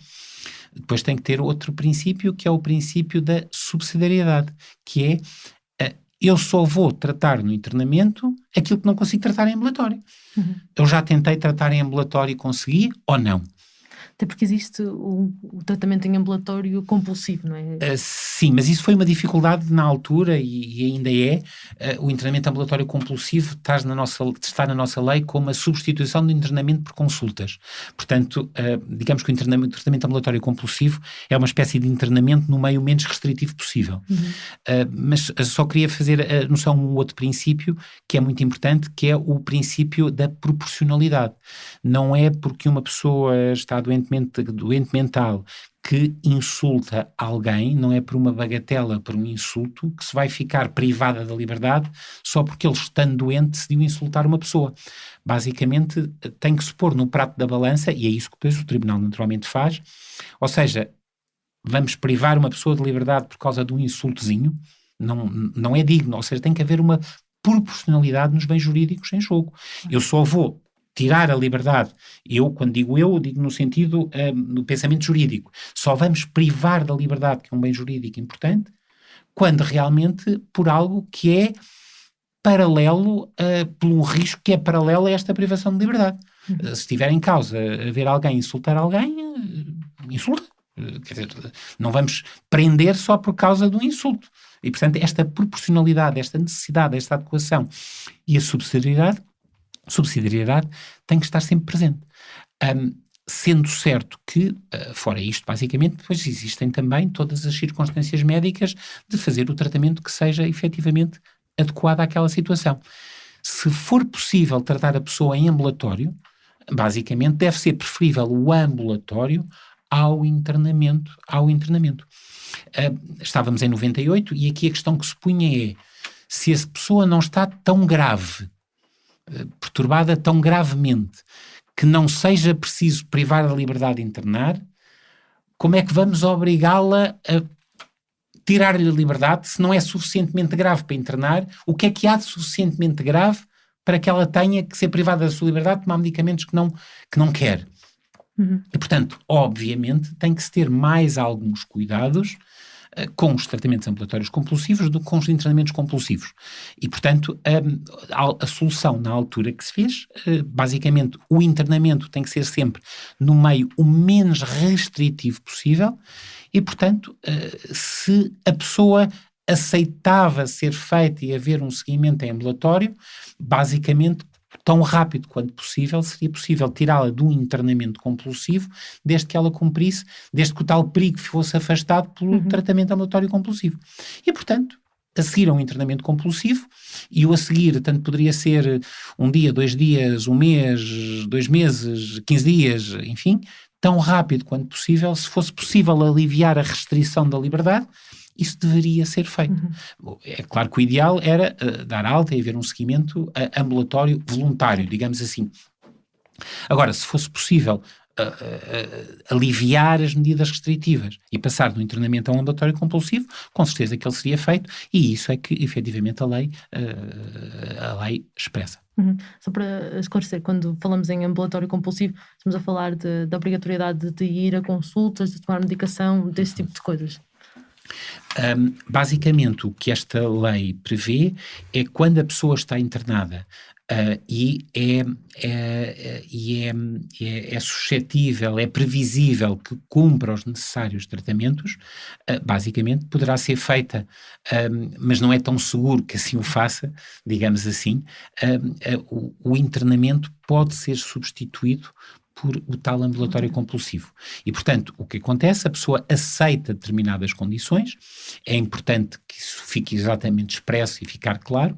Depois tem que ter outro princípio, que é o princípio da subsidiariedade, que é eu só vou tratar no internamento aquilo que não consigo tratar em ambulatório. Eu já tentei tratar em ambulatório e consegui, ou não? Até porque existe o tratamento em ambulatório compulsivo, não é? Sim, mas isso foi uma dificuldade na altura e ainda é. O internamento ambulatório compulsivo está na nossa lei como a substituição do internamento por consultas. Portanto, digamos que o tratamento ambulatório compulsivo é uma espécie de internamento no meio menos restritivo possível. Mas só queria fazer a noção de um outro princípio que é muito importante, que é o princípio da proporcionalidade. Não é porque uma pessoa está doente mental que insulta alguém, não é por uma bagatela, por um insulto, que se vai ficar privada da liberdade só porque ele, estando doente, decidiu insultar uma pessoa. Basicamente, tem que se pôr no prato da balança, e é isso que depois o tribunal naturalmente faz, ou seja, vamos privar uma pessoa de liberdade por causa de um insultozinho, não é digno, ou seja, tem que haver uma proporcionalidade nos bens jurídicos em jogo. Eu só vou tirar a liberdade, quando digo digo no sentido do pensamento jurídico, só vamos privar da liberdade, que é um bem jurídico importante, quando realmente por algo que é paralelo, por um risco que é paralelo a esta privação de liberdade. Se estiver em causa haver alguém insultar alguém, insulta. Quer dizer, não vamos prender só por causa do insulto. E, portanto, esta proporcionalidade, esta necessidade, esta adequação e a subsidiariedade tem que estar sempre presente. Sendo certo que, fora isto, basicamente, depois existem também todas as circunstâncias médicas de fazer o tratamento que seja efetivamente adequado àquela situação. Se for possível tratar a pessoa em ambulatório, basicamente deve ser preferível o ambulatório ao internamento. Estávamos em 98 e aqui a questão que se punha é se essa pessoa não está tão grave, perturbada tão gravemente, que não seja preciso privar da liberdade de internar, como é que vamos obrigá-la a tirar-lhe a liberdade se não é suficientemente grave para internar? O que é que há de suficientemente grave para que ela tenha que ser privada da sua liberdade, tomar medicamentos que não quer? E, portanto, obviamente, tem que se ter mais alguns cuidados com os tratamentos ambulatórios compulsivos do que com os internamentos compulsivos. E, portanto, a solução na altura que se fez, basicamente, o internamento tem que ser sempre no meio o menos restritivo possível e, portanto, se a pessoa aceitava ser feita e haver um seguimento em ambulatório, basicamente, tão rápido quanto possível, seria possível tirá-la do internamento compulsivo, desde que ela cumprisse, desde que o tal perigo fosse afastado pelo tratamento ambulatório compulsivo. E, portanto, a seguir a um internamento compulsivo, e o a seguir, tanto poderia ser um dia, 2 dias, 1 mês, 2 meses, 15 dias, enfim, tão rápido quanto possível, se fosse possível aliviar a restrição da liberdade, isso deveria ser feito. É claro que o ideal era dar alta e haver um seguimento ambulatório voluntário, digamos assim. Agora, se fosse possível aliviar as medidas restritivas e passar do internamento a um ambulatório compulsivo, com certeza que ele seria feito, e isso é que, efetivamente, a lei expressa. Só para esclarecer, quando falamos em ambulatório compulsivo, estamos a falar da obrigatoriedade de ir a consultas, de tomar medicação, desse tipo de coisas. Basicamente, o que esta lei prevê é quando a pessoa está internada e é suscetível, é previsível que cumpra os necessários tratamentos, basicamente poderá ser feita, mas não é tão seguro que assim o faça, digamos assim, o internamento pode ser substituído por o tal ambulatório compulsivo. E, portanto, o que acontece, a pessoa aceita determinadas condições, é importante que isso fique exatamente expresso e ficar claro,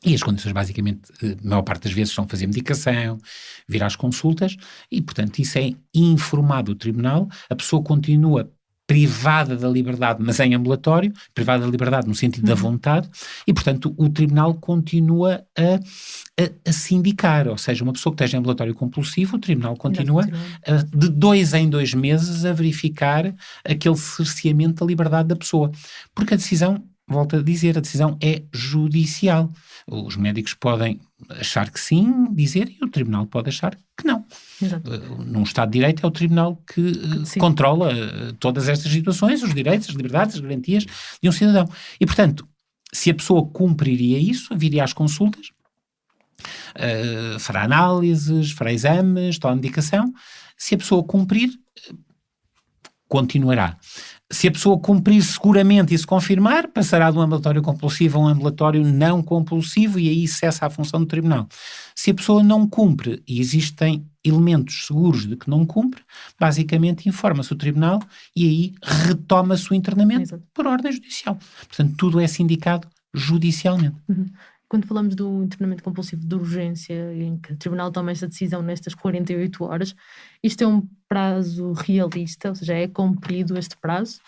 e as condições, basicamente, a maior parte das vezes são fazer medicação, vir às consultas, e, portanto, isso é informado o tribunal, a pessoa continua privada da liberdade, mas em ambulatório, privada da liberdade no sentido da vontade, e, portanto, o tribunal continua a se indicar, ou seja, uma pessoa que esteja em ambulatório compulsivo, o tribunal continua de 2 em 2 meses a verificar aquele cerceamento da liberdade da pessoa, porque a decisão, volto a dizer, a decisão é judicial. Os médicos podem achar que sim, dizer, e o tribunal pode achar que não. Exato. Num Estado de Direito é o tribunal que controla todas estas situações, os direitos, as liberdades, as garantias de um cidadão. E, portanto, se a pessoa cumpriria isso, viria às consultas, fará análises, fará exames, toma medicação. Se a pessoa cumprir, continuará. Se a pessoa cumprir seguramente e se confirmar, passará de um ambulatório compulsivo a um ambulatório não compulsivo e aí cessa a função do tribunal. Se a pessoa não cumpre e existem elementos seguros de que não cumpre, basicamente informa-se o tribunal e aí retoma-se o internamento por ordem judicial. Portanto, tudo é sindicado judicialmente. Quando falamos do internamento compulsivo de urgência, em que o tribunal toma esta decisão nestas 48 horas, isto é um prazo realista, ou seja, é cumprido este prazo?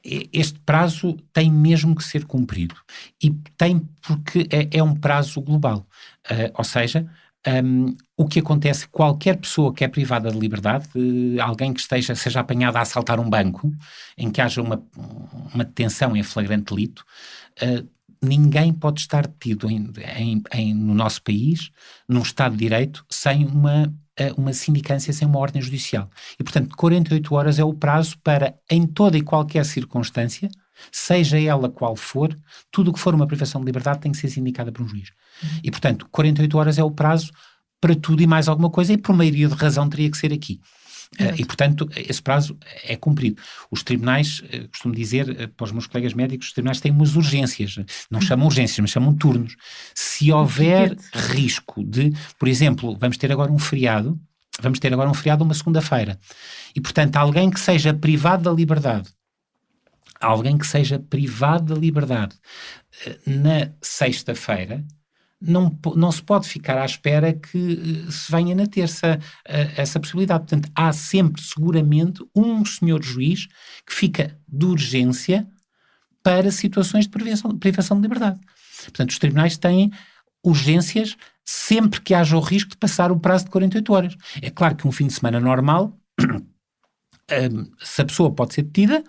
Este prazo tem mesmo que ser cumprido. E tem porque é um prazo global. Ou seja, o que acontece, qualquer pessoa que é privada de liberdade, alguém que seja apanhada a assaltar um banco, em que haja uma detenção em flagrante delito, ninguém pode estar detido no nosso país, num Estado de Direito, sem uma sindicância, sem uma ordem judicial. E, portanto, 48 horas é o prazo para, em toda e qualquer circunstância, seja ela qual for, tudo o que for uma privação de liberdade tem que ser sindicada por um juiz. E, portanto, 48 horas é o prazo para tudo e mais alguma coisa, e por maioria de razão teria que ser aqui. E, portanto, esse prazo é cumprido. Os tribunais, costumo dizer para os meus colegas médicos, os tribunais têm umas urgências, não chamam urgências, mas chamam turnos. Se houver risco de, por exemplo, vamos ter agora um feriado uma segunda-feira, e, portanto, alguém que seja privado da liberdade na sexta-feira, não se pode ficar à espera que se venha na terça essa possibilidade. Portanto, há sempre, seguramente, um senhor juiz que fica de urgência para situações de privação de liberdade. Portanto, os tribunais têm urgências sempre que haja o risco de passar o prazo de 48 horas. É claro que um fim de semana normal, se a pessoa pode ser detida,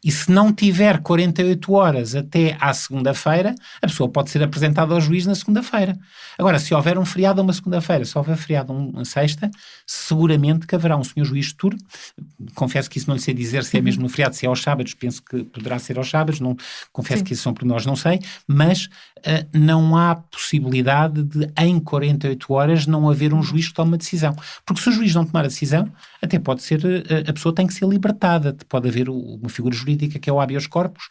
e se não tiver 48 horas até à segunda-feira, a pessoa pode ser apresentada ao juiz na segunda-feira. Agora, se houver um feriado uma segunda-feira, se houver feriado uma sexta, seguramente que haverá um senhor juiz de turno. Confesso que isso não lhe sei dizer se é mesmo no feriado, se é aos sábados, penso que poderá ser aos sábados, não, confesso que isso são pormenores, não sei, mas não há possibilidade de, em 48 horas, não haver um juiz que tome uma decisão. Porque se o juiz não tomar a decisão, até pode ser, a pessoa tem que ser libertada, pode haver uma figura jurídica que é o habeas corpus,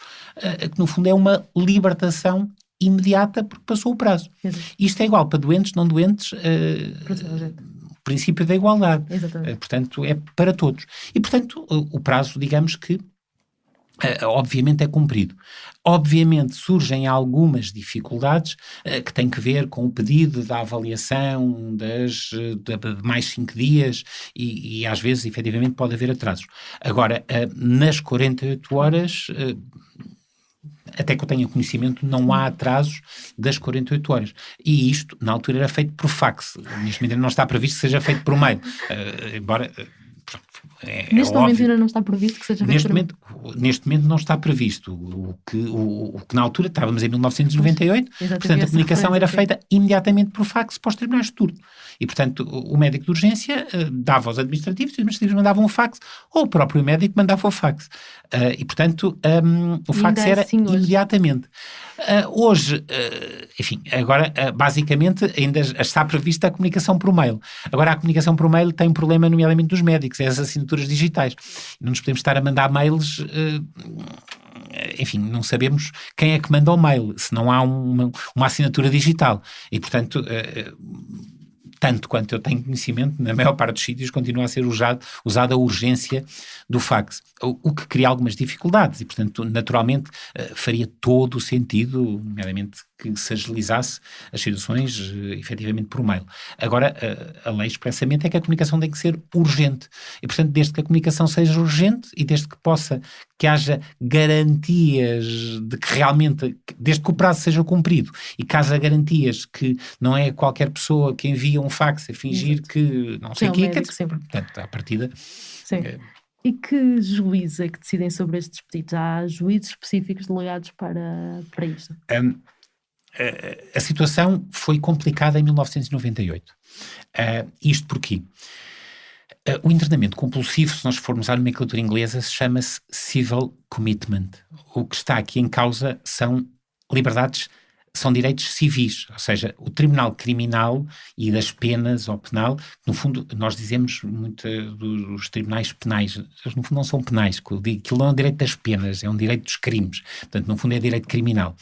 que no fundo é uma libertação imediata porque passou o prazo. Isto é igual para doentes, não doentes, o princípio da igualdade. Portanto, é para todos. E, portanto, o prazo, digamos que, obviamente é cumprido. Obviamente surgem algumas dificuldades que têm que ver com o pedido da avaliação de mais 5 dias e às vezes efetivamente pode haver atrasos. Agora, nas 48 horas, até que eu tenha conhecimento, não há atrasos das 48 horas. E isto, na altura, era feito por fax. Neste momento não está previsto que seja feito por mail. Embora Neste momento óbvio. ainda não está previsto que seja feito Neste momento não está previsto. O que na altura estávamos em 1998, portanto a comunicação era feita imediatamente por fax para os tribunais de turno. E, portanto, o médico de urgência dava aos administrativos, os administrativos mandavam o fax, ou o próprio médico mandava o fax. E, portanto, o fax era assim imediatamente. Hoje, enfim, agora, basicamente, ainda está prevista a comunicação por mail. Agora, a comunicação por mail tem um problema, nomeadamente dos médicos, é as assinaturas digitais. Não nos podemos estar a mandar mails... enfim, não sabemos quem é que manda o mail, se não há uma assinatura digital. E, portanto... tanto quanto eu tenho conhecimento, na maior parte dos sítios continua a ser usada a urgência do fax, o que cria algumas dificuldades e, portanto, naturalmente faria todo o sentido, nomeadamente que se agilizasse as situações efetivamente por mail. Agora, a lei expressamente é que a comunicação tem que ser urgente e, portanto, desde que a comunicação seja urgente e desde que haja garantias de que realmente, desde que o prazo seja cumprido e que haja garantias que não é qualquer pessoa que envia um fax a fingir que não sei o quê, portanto, à partida... Sim. E que juízes é que decidem sobre estes pedidos? Há juízes específicos delegados para isto? A situação foi complicada em 1998. Isto porquê? O internamento compulsivo, se nós formos à nomenclatura inglesa, chama-se civil commitment. O que está aqui em causa são liberdades, são direitos civis, ou seja, o tribunal criminal e das penas ou penal, no fundo nós dizemos muito dos tribunais penais, eles no fundo não são penais, aquilo não é um direito das penas, é um direito dos crimes, portanto no fundo é direito criminal.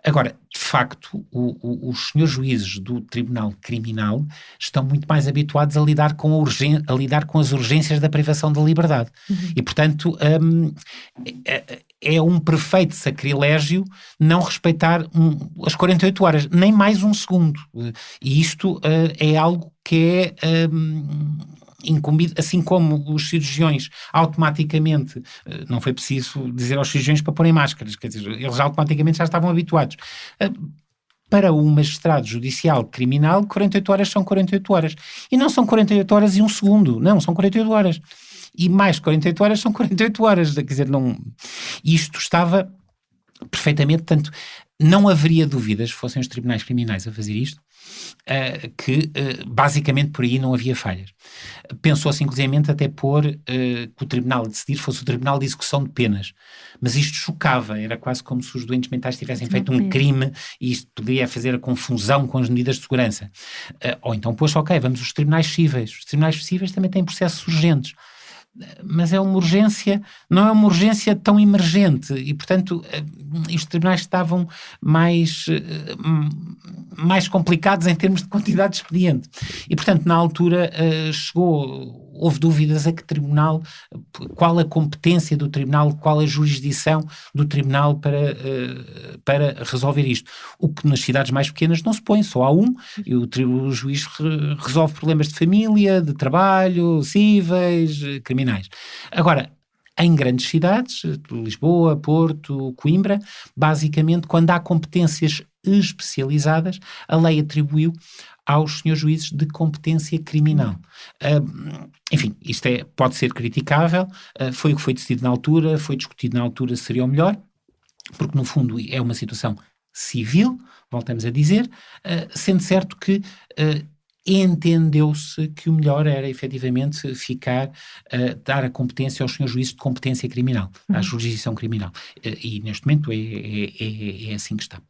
Agora, de facto, os senhores juízes do Tribunal Criminal estão muito mais habituados a lidar com as urgências da privação da liberdade. E, portanto, é um perfeito sacrilégio não respeitar as 48 horas, nem mais um segundo. E isto é algo que é... incumbido, assim como os cirurgiões automaticamente, não foi preciso dizer aos cirurgiões para porem máscaras, quer dizer, eles automaticamente já estavam habituados. Para o magistrado judicial criminal, 48 horas são 48 horas. E não são 48 horas e um segundo, não, são 48 horas. E mais 48 horas são 48 horas, quer dizer, não... Isto estava perfeitamente, tanto... Não haveria dúvidas, fossem os tribunais criminais a fazer isto, que basicamente por aí não havia falhas. Pensou-se inclusivamente até pôr que o tribunal a decidir fosse o tribunal de execução de penas. Mas isto chocava, era quase como se os doentes mentais tivessem feito um crime e isto poderia fazer a confusão com as medidas de segurança. Ou então pôs, ok, vamos aos tribunais cíveis. Os tribunais cíveis também têm processos urgentes. Mas é uma urgência, não é uma urgência tão emergente e, portanto, os tribunais estavam mais complicados em termos de quantidade de expediente. E, portanto, na altura houve dúvidas a que tribunal, qual a competência do tribunal, qual a jurisdição do tribunal para resolver isto. O que nas cidades mais pequenas não se põe, só há um, e o juiz resolve problemas de família, de trabalho, cíveis, criminais. Agora, em grandes cidades, Lisboa, Porto, Coimbra, basicamente, quando há competências especializadas, a lei atribuiu aos senhores juízes de competência criminal. Enfim, isto pode ser criticável, foi o que foi decidido na altura, foi discutido na altura se seria o melhor, porque no fundo é uma situação civil, voltamos a dizer, sendo certo que entendeu-se que o melhor era efetivamente dar a competência aos senhores juízes de competência criminal, à jurisdição criminal. E neste momento é assim que está.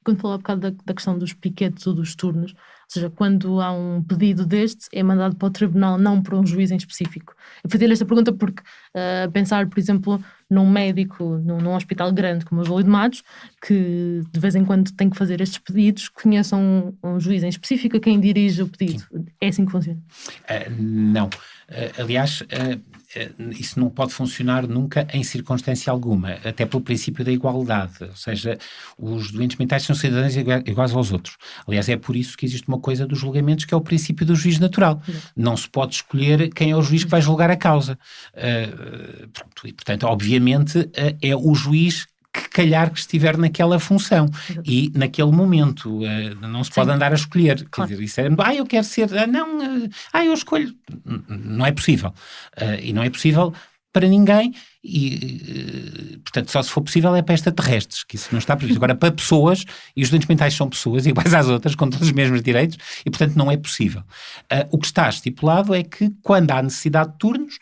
Quando falou há bocado da questão dos piquetes ou dos turnos, ou seja, quando há um pedido deste, é mandado para o tribunal, não para um juiz em específico. Eu fui-lhe esta pergunta porque pensar, por exemplo, num médico, num hospital grande como o Júlio de Matos, que de vez em quando tem que fazer estes pedidos, conheça um juiz em específico a quem dirige o pedido. Sim. É assim que funciona? Não. Aliás, isso não pode funcionar nunca em circunstância alguma, até pelo princípio da igualdade, ou seja, os doentes mentais são cidadãos iguais aos outros. Aliás, é por isso que existe uma coisa dos julgamentos que é o princípio do juiz natural. Não se pode escolher quem é o juiz que vai julgar a causa. E, portanto, obviamente, é o juiz que calhar que estiver naquela função e naquele momento. Não se pode andar a escolher. Quer dizer, isso eu quero ser, eu escolho. Não é possível. E não é possível para ninguém e, portanto, só se for possível é para extraterrestres, que isso não está previsto. Agora, para pessoas, e os doentes mentais são pessoas iguais às outras, com todos os mesmos direitos, e, portanto, não é possível. O que está estipulado é que, quando há necessidade de turnos,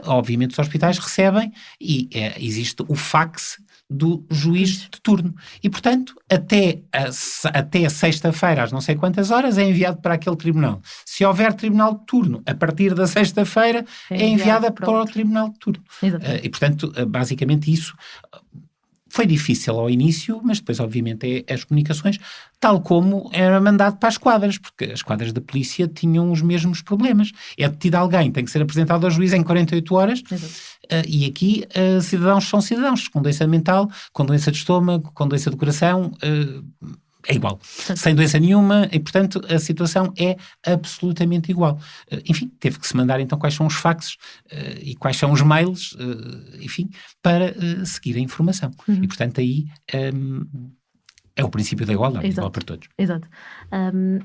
obviamente os hospitais recebem e existe o fax do juiz de turno. E, portanto, até a sexta-feira, às não sei quantas horas, é enviado para aquele tribunal. Se houver tribunal de turno, a partir da sexta-feira, é enviada para o tribunal de turno. E, portanto, basicamente isso foi difícil ao início, mas depois, obviamente, as comunicações, tal como era mandado para as quadras, porque as quadras da polícia tinham os mesmos problemas. É detido alguém, tem que ser apresentado ao juiz em 48 horas, e aqui cidadãos são cidadãos, com doença mental, com doença de estômago, com doença do coração, é igual, sem doença nenhuma, e portanto a situação é absolutamente igual. Enfim, teve que se mandar então quais são os faxes e quais são os mails, enfim, para seguir a informação. E portanto aí é o princípio da igualdade, igual para todos. Exato.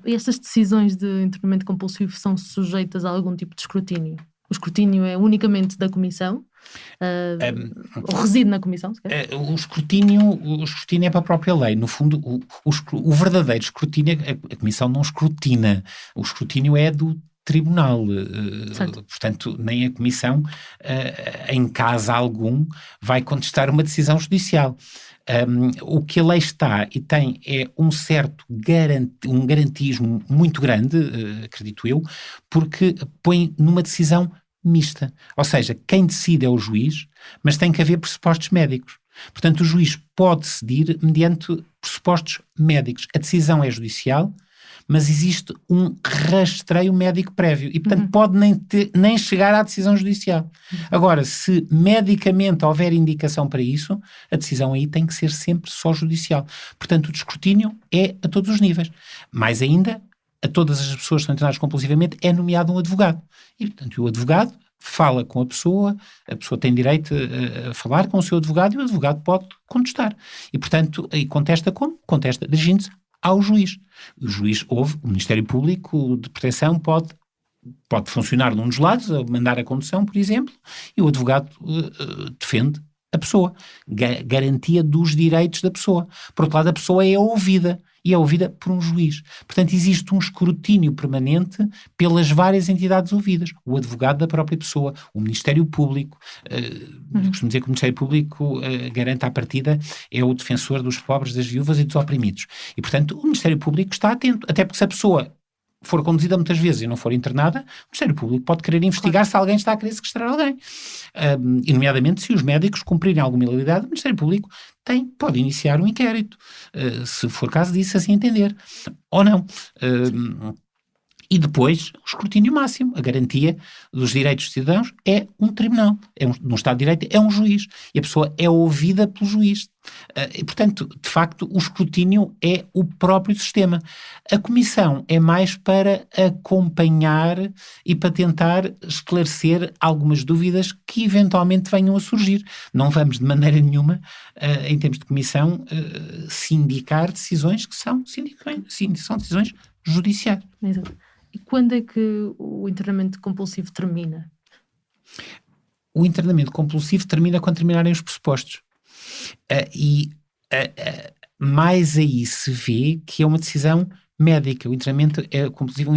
Estas decisões de internamento compulsivo são sujeitas a algum tipo de escrutínio? O escrutínio é unicamente da Comissão? Ou reside na Comissão? O escrutínio é para a própria lei. No fundo, o verdadeiro escrutínio, a Comissão não escrutina. O escrutínio é do Tribunal. Portanto, nem a Comissão, em caso algum, vai contestar uma decisão judicial. O que a lei está e tem é um certo um garantismo muito grande, acredito eu, porque põe numa decisão mista. Ou seja, quem decide é o juiz, mas tem que haver pressupostos médicos. Portanto, o juiz pode decidir mediante pressupostos médicos. A decisão é judicial, mas existe um rastreio médico prévio e, portanto, pode nem chegar à decisão judicial. Agora, se medicamente houver indicação para isso, a decisão aí tem que ser sempre só judicial. Portanto, o escrutínio é a todos os níveis. Mais ainda, a todas as pessoas que estão internadas compulsivamente é nomeado um advogado. E, portanto, o advogado fala com a pessoa tem direito a falar com o seu advogado e o advogado pode contestar. E, portanto, aí contesta como? Contesta dirigindo-se ao juiz. O juiz o Ministério Público de Proteção pode funcionar num dos lados, mandar a condução, por exemplo, e o advogado defende a pessoa, garantia dos direitos da pessoa. Por outro lado, a pessoa é ouvida, e é ouvida por um juiz. Portanto, existe um escrutínio permanente pelas várias entidades ouvidas. O advogado da própria pessoa, o Ministério Público, eu costumo dizer que o Ministério Público garante à partida, é o defensor dos pobres, das viúvas e dos oprimidos. E, portanto, o Ministério Público está atento, até porque se a pessoa for conduzida muitas vezes e não for internada, o Ministério Público pode querer investigar se alguém está a querer sequestrar alguém. E, nomeadamente, se os médicos cumprirem alguma ilegalidade, o Ministério Público pode iniciar um inquérito, se for caso disso, assim entender, ou não. E depois, o escrutínio máximo, a garantia dos direitos dos cidadãos é um tribunal, num Estado de Direito é um juiz, e a pessoa é ouvida pelo juiz. E, portanto, de facto, o escrutínio é o próprio sistema. A Comissão é mais para acompanhar e para tentar esclarecer algumas dúvidas que eventualmente venham a surgir. Não vamos de maneira nenhuma, em termos de Comissão, sindicar decisões que são decisões judiciais. Exato. E quando é que o internamento compulsivo termina? O internamento compulsivo termina quando terminarem os pressupostos. Mais aí se vê que é uma decisão médica. O internamento compulsivo,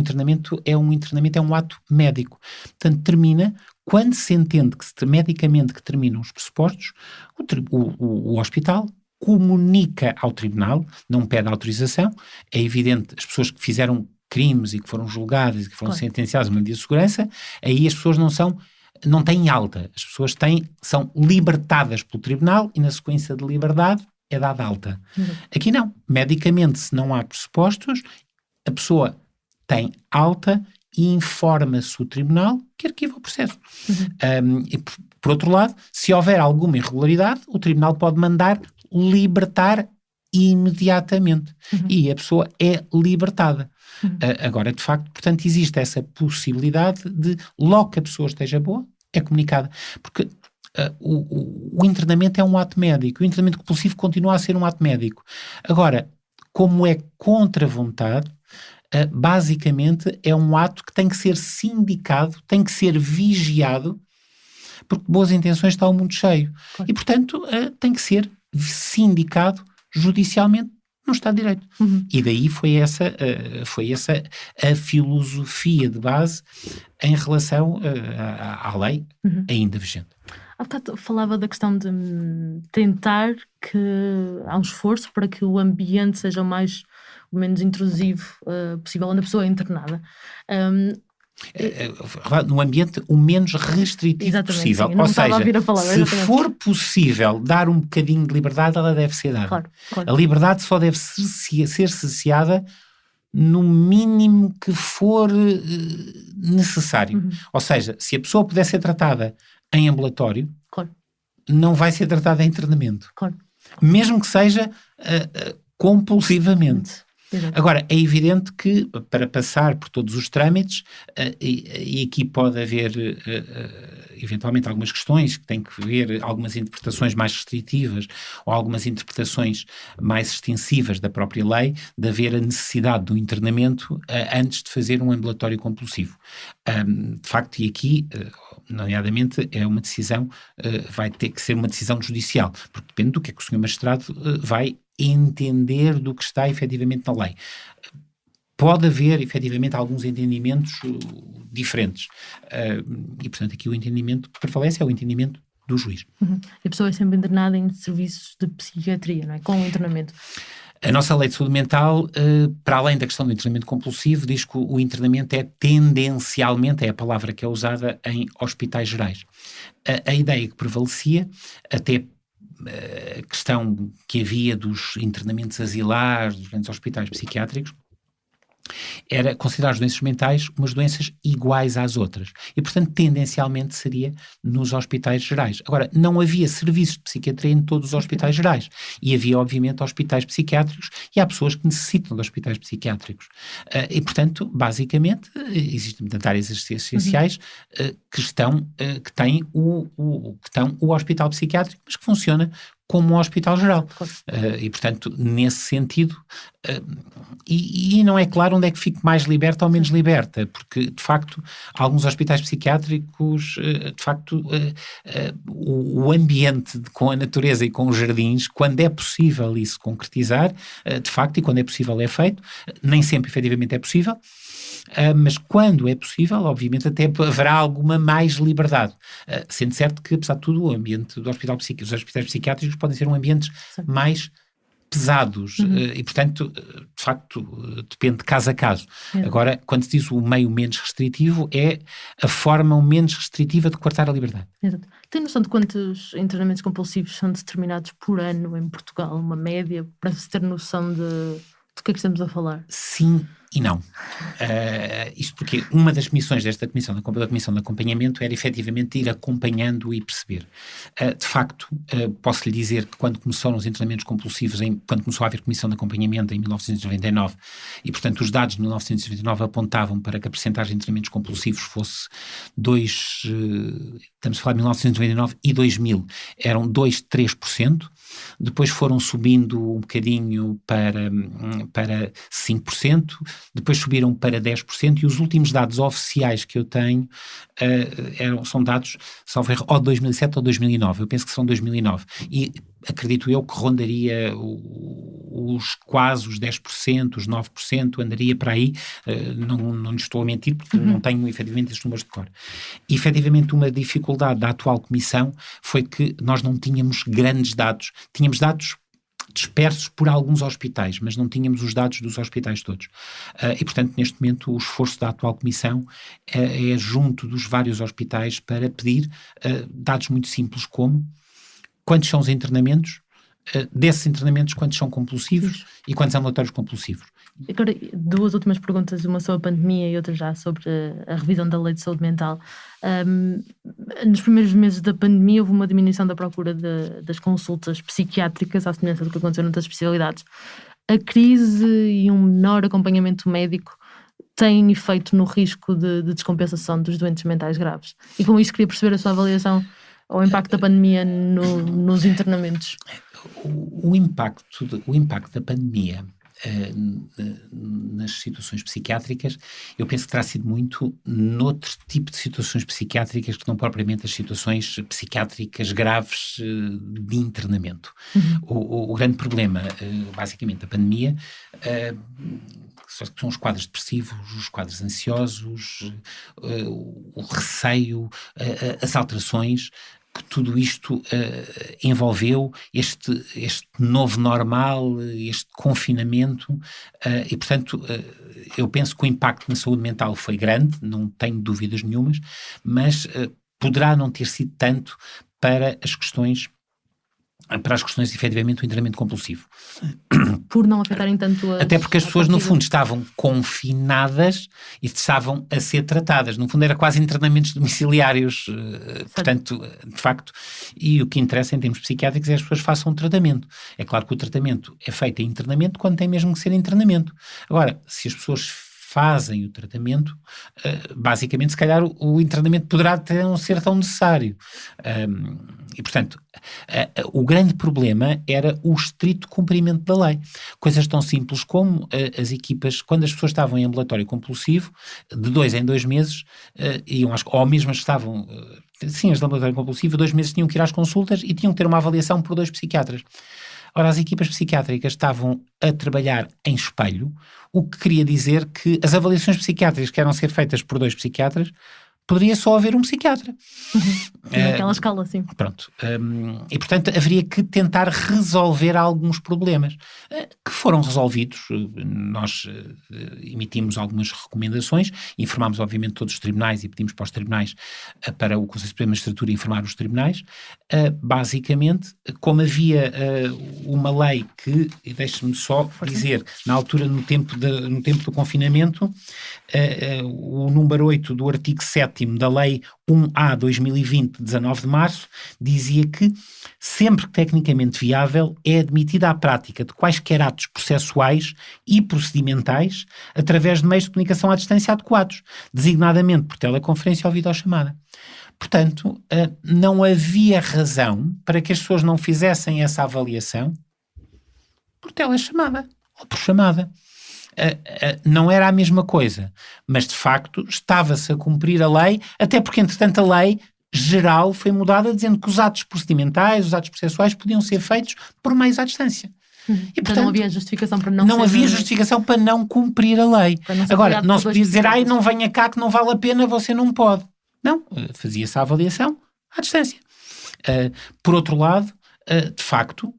é um ato médico. Portanto, termina quando se entende que medicamente que terminam os pressupostos, o hospital comunica ao tribunal, não pede autorização. É evidente, as pessoas que fizeram crimes e que foram julgadas e que foram sentenciadas a uma medida de segurança, aí as pessoas não têm alta. As pessoas são libertadas pelo tribunal e na sequência de liberdade é dada alta. Aqui não. Medicamente, se não há pressupostos, a pessoa tem alta e informa-se o tribunal que arquiva o processo. E por outro lado, se houver alguma irregularidade, o tribunal pode mandar libertar imediatamente. E a pessoa é libertada. Agora, de facto, portanto, existe essa possibilidade de, logo que a pessoa esteja boa, é comunicada. Porque o internamento é um ato médico, o internamento compulsivo continua a ser um ato médico. Agora, como é contra a vontade, basicamente é um ato que tem que ser sindicado, tem que ser vigiado, porque boas intenções está o mundo cheio. Claro. E, portanto, tem que ser sindicado judicialmente no Estado de Direito. E daí foi essa a filosofia de base em relação à lei ainda vigente. Há bocado falava da questão de tentar que há um esforço para que o ambiente seja o menos intrusivo possível, onde a pessoa é internada. No ambiente o menos restritivo Exatamente, possível. sim, não Ou estava a seja, ouvir a palavra, se exatamente. for possível dar um bocadinho de liberdade, ela deve ser dada. Claro. A liberdade só deve ser cerceada no mínimo que for necessário. Ou seja, se a pessoa puder ser tratada em ambulatório, Claro. não vai ser tratada em internamento. Claro. Mesmo que seja compulsivamente. Exato. Agora, é evidente que para passar por todos os trâmites, e aqui pode haver eventualmente algumas questões que têm que ver algumas interpretações mais restritivas ou algumas interpretações mais extensivas da própria lei, de haver a necessidade do internamento antes de fazer um ambulatório compulsivo. De facto, e aqui, nomeadamente, é uma decisão, vai ter que ser uma decisão judicial, porque depende do que é que o Sr. Magistrado vai entender do que está efetivamente na lei. Pode haver efetivamente alguns entendimentos diferentes e portanto aqui o entendimento que prevalece é o entendimento do juiz. A pessoa é sempre internada em serviços de psiquiatria, não é? Com o internamento. A nossa lei de saúde mental, para além da questão do internamento compulsivo, diz que o internamento é tendencialmente, é a palavra que é usada, em hospitais gerais. A ideia que prevalecia, até a questão que havia dos internamentos asilares, dos grandes hospitais psiquiátricos, era considerar as doenças mentais umas doenças iguais às outras. E, portanto, tendencialmente seria nos hospitais gerais. Agora, não havia serviços de psiquiatria em todos os hospitais gerais. E havia, obviamente, hospitais psiquiátricos e há pessoas que necessitam de hospitais psiquiátricos. E, portanto, basicamente, existem áreas essenciais que têm o hospital psiquiátrico, mas que funciona como um hospital geral. E, portanto, nesse sentido, e não é claro onde é que fica mais liberta ou menos liberta, porque, de facto, alguns hospitais psiquiátricos, de facto, o ambiente com a natureza e com os jardins, quando é possível isso concretizar, de facto, e quando é possível é feito, nem sempre efetivamente é possível, mas quando é possível, obviamente, até haverá alguma mais liberdade. Sendo certo que, apesar de tudo, o ambiente do hospital psiquiátrico, os hospitais psiquiátricos podem ser ambientes mais pesados e, portanto, de facto, depende de caso a caso. Agora, quando se diz o meio menos restritivo, é a forma menos restritiva de coartar a liberdade. Exato. Tem noção de quantos internamentos compulsivos são determinados por ano em Portugal, uma média, para se ter noção de que é que estamos a falar? Sim e não. Isto porque uma das missões desta comissão, da Comissão de Acompanhamento, era efetivamente ir acompanhando e perceber. De facto, posso lhe dizer que quando começaram os internamentos compulsivos, quando começou a haver Comissão de Acompanhamento em 1999, e portanto os dados de 1999 apontavam para que a percentagem de internamentos compulsivos fosse estamos a falar de 1999 e 2000, eram 2-3%, depois foram subindo um bocadinho para 5%, depois subiram para 10% e os últimos dados oficiais que eu tenho são dados, salvo erro, ou de 2007 ou 2009, eu penso que são 2009, e acredito eu que rondaria quase os 10%, os 9%, andaria para aí, não lhe estou a mentir porque não tenho efetivamente estes números de cor. E efetivamente uma dificuldade da atual comissão foi que nós não tínhamos grandes dados, tínhamos dados dispersos por alguns hospitais, mas não tínhamos os dados dos hospitais todos. E, portanto, neste momento, o esforço da atual comissão é junto dos vários hospitais para pedir dados muito simples como quantos são os internamentos, desses internamentos quantos são compulsivos e quantos ambulatórios compulsivos. Agora, duas últimas perguntas, uma sobre a pandemia e outra já sobre a revisão da Lei de Saúde Mental. Nos primeiros meses da pandemia houve uma diminuição da procura das consultas psiquiátricas, à semelhança do que aconteceu noutras especialidades. A crise e um menor acompanhamento médico têm efeito no risco de descompensação dos doentes mentais graves. E com isso queria perceber a sua avaliação Ou o impacto da pandemia nos internamentos? O impacto da pandemia nas situações psiquiátricas, eu penso que terá sido muito noutro tipo de situações psiquiátricas que não propriamente as situações psiquiátricas graves de internamento. O grande problema, basicamente, da pandemia são os quadros depressivos, os quadros ansiosos, o receio, as alterações que tudo isto envolveu este novo normal, este confinamento, e portanto eu penso que o impacto na saúde mental foi grande, não tenho dúvidas nenhumas, mas poderá não ter sido tanto para as questões efetivamente do internamento compulsivo. Por não afetarem tanto até porque as pessoas no fundo estavam confinadas e estavam a ser tratadas, no fundo era quase internamentos domiciliários, portanto, de facto, e o que interessa em termos psiquiátricos é que as pessoas façam um tratamento. É claro que o tratamento é feito em internamento quando tem mesmo que ser internamento. Agora, se as pessoas fazem o tratamento, basicamente se calhar o internamento poderá não ser tão necessário, e portanto o grande problema era o estrito cumprimento da lei. Coisas tão simples como as equipas, quando as pessoas estavam em ambulatório compulsivo, de 2 em 2 meses, ou mesmo estavam, sim, as de ambulatório compulsivo, 2 meses tinham que ir às consultas e tinham que ter uma avaliação por 2 psiquiatras. Ora, as equipas psiquiátricas estavam a trabalhar em espelho, o que queria dizer que as avaliações psiquiátricas que eram a ser feitas por 2 psiquiatras, poderia só haver um psiquiatra. Naquela escala, sim. Pronto. E, portanto, haveria que tentar resolver alguns problemas que foram resolvidos. Nós emitimos algumas recomendações, informámos, obviamente, todos os tribunais e pedimos para os tribunais, para o Conselho Supremo de Magistratura informar os tribunais. Basicamente, como havia uma lei que, e deixe-me só dizer, na altura, no tempo do confinamento, o número 8 do artigo 7º da Lei 1A 2020, 19 de março, dizia que sempre que tecnicamente viável é admitida a prática de quaisquer atos processuais e procedimentais através de meios de comunicação à distância adequados, designadamente por teleconferência ou videochamada. Portanto, não havia razão para que as pessoas não fizessem essa avaliação por telechamada ou por chamada. Não era a mesma coisa, mas de facto estava-se a cumprir a lei, até porque entretanto a lei geral foi mudada dizendo que os atos procedimentais, os atos processuais podiam ser feitos por meios à distância. E portanto não havia justificação para não havia justificação para não cumprir a lei. Agora, não se podia dizer, não venha cá que não vale a pena, você não pode. Não, fazia-se a avaliação à distância. Por outro lado, de facto,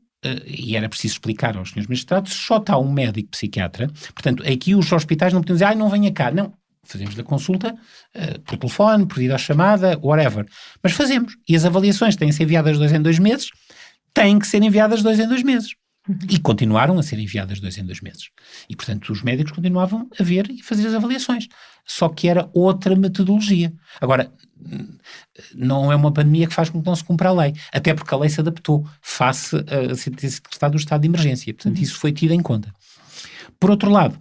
e era preciso explicar aos senhores magistrados, só está um médico psiquiatra, portanto, aqui os hospitais não podiam dizer, não venha cá, não, fazemos a consulta por telefone, por videochamada, whatever, mas fazemos, e as avaliações têm que ser enviadas 2 em 2 meses, têm que ser enviadas 2 em 2 meses, e continuaram a ser enviadas 2 em 2 meses, e portanto os médicos continuavam a ver e fazer as avaliações, só que era outra metodologia. Agora, não é uma pandemia que faz com que não se cumpra a lei, até porque a lei se adaptou face a ser decretado o estado de emergência, portanto isso foi tido em conta. Por outro lado,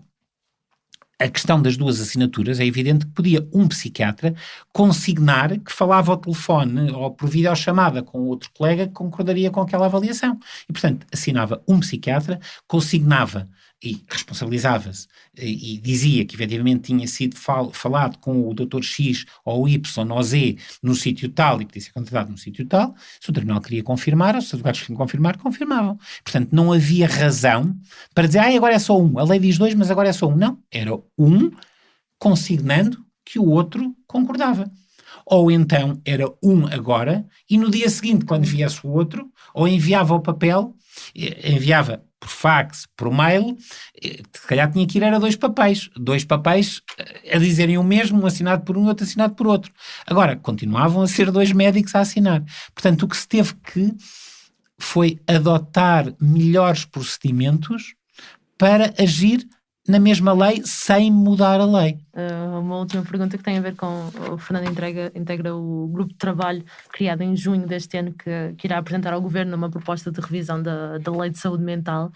a questão das 2 assinaturas, é evidente que podia um psiquiatra consignar que falava ao telefone ou por videochamada com outro colega que concordaria com aquela avaliação. E, portanto, assinava um psiquiatra, consignava e responsabilizava-se e dizia que efetivamente tinha sido falado com o Dr. X ou Y ou Z no sítio tal e podia ser contratado no sítio tal. Se o tribunal queria confirmar, ou se os advogados queriam confirmar, confirmavam. Portanto, não havia razão para dizer, agora é só um. A lei diz 2, mas agora é só um. Não, era um consignando que o outro concordava. Ou então era um agora e no dia seguinte, quando viesse o outro, ou enviava o papel, enviava por fax, por mail, se calhar tinha que ir, era 2 papéis a dizerem o mesmo, um assinado por um, outro assinado por outro. Agora, continuavam a ser 2 médicos a assinar. Portanto, o que se teve que foi adotar melhores procedimentos para agir na mesma lei, sem mudar a lei. Uma última pergunta que tem a ver com o Fernando integra o grupo de trabalho criado em junho deste ano que irá apresentar ao Governo uma proposta de revisão da Lei de Saúde Mental.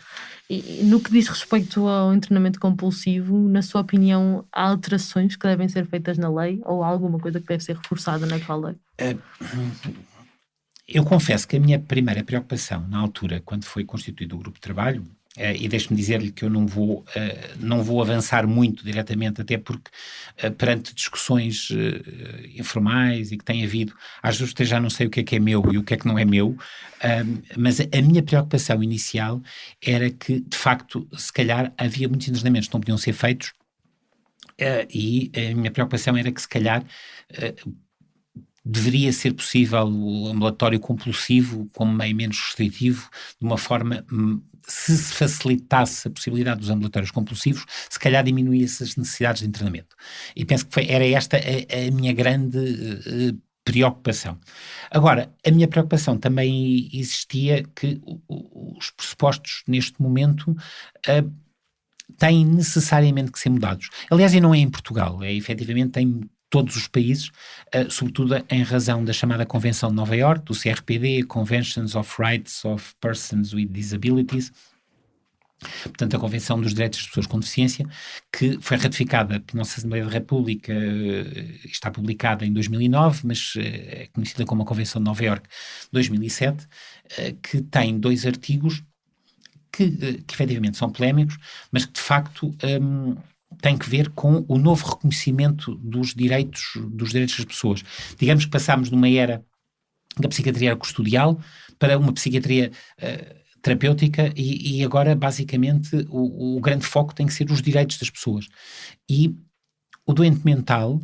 E no que diz respeito ao internamento compulsivo, na sua opinião, há alterações que devem ser feitas na lei ou há alguma coisa que deve ser reforçada naquela lei? Eu confesso que a minha primeira preocupação na altura, quando foi constituído o grupo de trabalho, e deixe-me dizer-lhe que eu não vou avançar muito diretamente, até porque perante discussões informais e que tem havido, às vezes já não sei o que é meu e o que é que não é meu, mas a minha preocupação inicial era que, de facto, se calhar havia muitos internamentos que não podiam ser feitos, e a minha preocupação era que, se calhar, deveria ser possível o ambulatório compulsivo como meio menos restritivo, de uma forma, se facilitasse a possibilidade dos ambulatórios compulsivos, se calhar diminuía-se as necessidades de internamento. E penso que era esta a minha grande preocupação. Agora, a minha preocupação também existia que os pressupostos neste momento têm necessariamente que ser mudados. Aliás, e não é em Portugal, efetivamente em todos os países, sobretudo em razão da chamada Convenção de Nova Iorque, do CRPD, Conventions of Rights of Persons with Disabilities, portanto a Convenção dos Direitos das Pessoas com Deficiência, que foi ratificada pela nossa Assembleia da República, está publicada em 2009, mas é conhecida como a Convenção de Nova Iorque 2007, que tem 2 artigos que efetivamente são polémicos, mas que de facto tem que ver com o novo reconhecimento dos direitos das pessoas. Digamos que passámos de uma era da psiquiatria custodial para uma psiquiatria terapêutica e agora basicamente o grande foco tem que ser os direitos das pessoas. E o doente mental,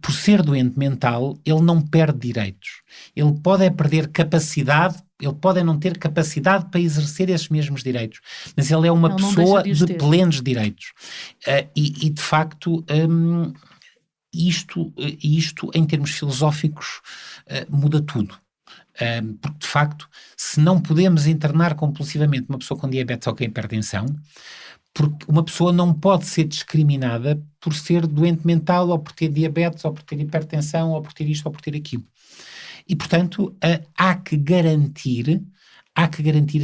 por ser doente mental, ele não perde direitos. Ele pode perder capacidade, ele pode não ter capacidade para exercer esses mesmos direitos, mas ele é uma pessoa de plenos direitos. E de facto, isto em termos filosóficos muda tudo. Porque de facto, se não podemos internar compulsivamente uma pessoa com diabetes ou com hipertensão, porque uma pessoa não pode ser discriminada por ser doente mental, ou por ter diabetes, ou por ter hipertensão, ou por ter isto, ou por ter aquilo. E, portanto, há que garantir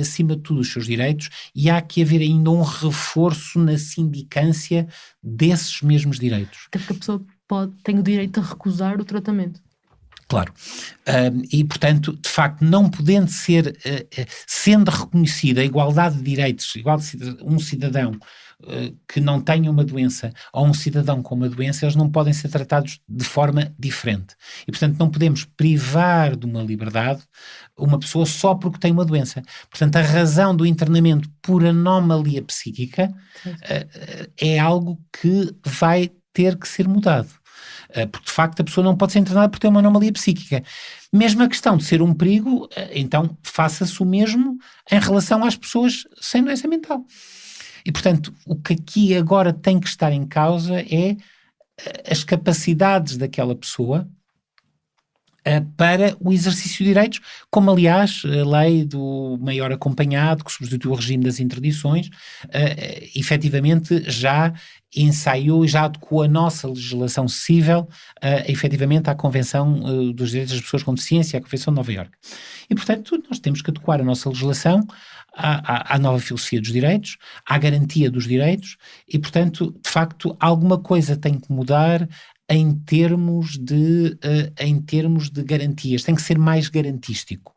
acima de tudo os seus direitos, e há que haver ainda um reforço na sindicância desses mesmos direitos. Até porque a pessoa tem o direito a recusar o tratamento. Claro. E, portanto, de facto, não podendo ser, sendo reconhecida a igualdade de direitos, igual um cidadão que não tenha uma doença ou um cidadão com uma doença, eles não podem ser tratados de forma diferente. E, portanto, não podemos privar de uma liberdade uma pessoa só porque tem uma doença. Portanto, a razão do internamento por anomalia psíquica é algo que vai ter que ser mudado. Porque de facto a pessoa não pode ser internada por ter uma anomalia psíquica. Mesmo a questão de ser um perigo, então faça-se o mesmo em relação às pessoas sem doença mental. E portanto, o que aqui agora tem que estar em causa é as capacidades daquela pessoa para o exercício de direitos, como aliás a lei do maior acompanhado, que substitui o regime das interdições, efetivamente já ensaiou e já adequou a nossa legislação civil efetivamente à Convenção dos Direitos das Pessoas com Deficiência, à Convenção de Nova Iorque. E portanto nós temos que adequar a nossa legislação à nova filosofia dos direitos, à garantia dos direitos, e portanto de facto alguma coisa tem que mudar em termos de garantias, tem que ser mais garantístico.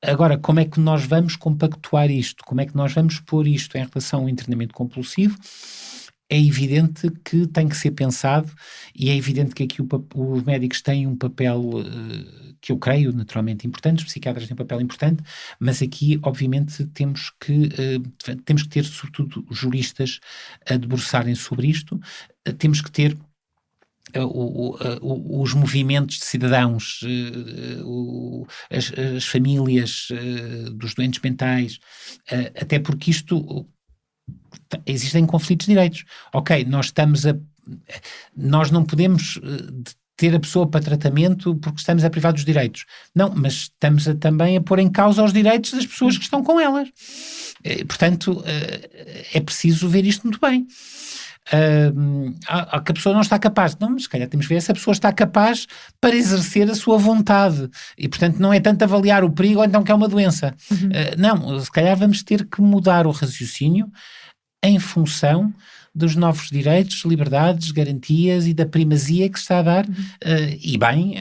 Agora, como é que nós vamos compactuar isto? Como é que nós vamos pôr isto em relação ao internamento compulsivo? É evidente que tem que ser pensado, e é evidente que aqui os médicos têm um papel que eu creio naturalmente importante, os psiquiatras têm um papel importante, mas aqui obviamente temos que ter sobretudo juristas a debruçarem sobre isto, temos que ter os movimentos de cidadãos, as famílias dos doentes mentais, até porque isto existem conflitos de direitos. Ok, nós não podemos ter a pessoa para tratamento porque estamos a privar dos direitos. Não, mas estamos também a pôr em causa os direitos das pessoas que estão com elas. Portanto, é preciso ver isto muito bem. Que a pessoa não está capaz. Não, mas se calhar temos que ver se a pessoa está capaz para exercer a sua vontade. E, portanto, não é tanto avaliar o perigo ou então que é uma doença. Não, se calhar vamos ter que mudar o raciocínio em função dos novos direitos, liberdades, garantias e da primazia que se está a dar, e bem,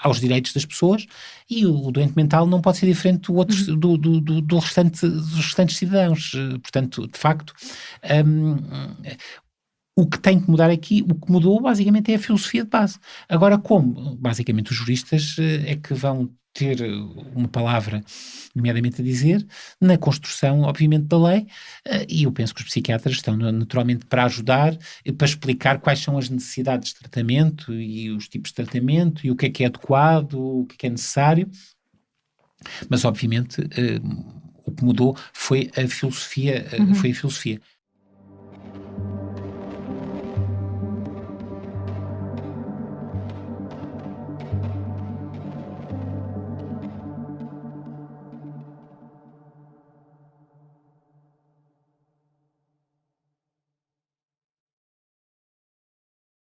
aos direitos das pessoas, e o doente mental não pode ser diferente dos restantes cidadãos. Portanto, de facto, o que tem que mudar aqui, o que mudou basicamente é a filosofia de base. Agora, como basicamente os juristas é que vão ter uma palavra, nomeadamente a dizer, na construção, obviamente, da lei, e eu penso que os psiquiatras estão naturalmente para ajudar, para explicar quais são as necessidades de tratamento e os tipos de tratamento e o que é adequado, o que é necessário, mas obviamente o que mudou foi a filosofia, foi a filosofia.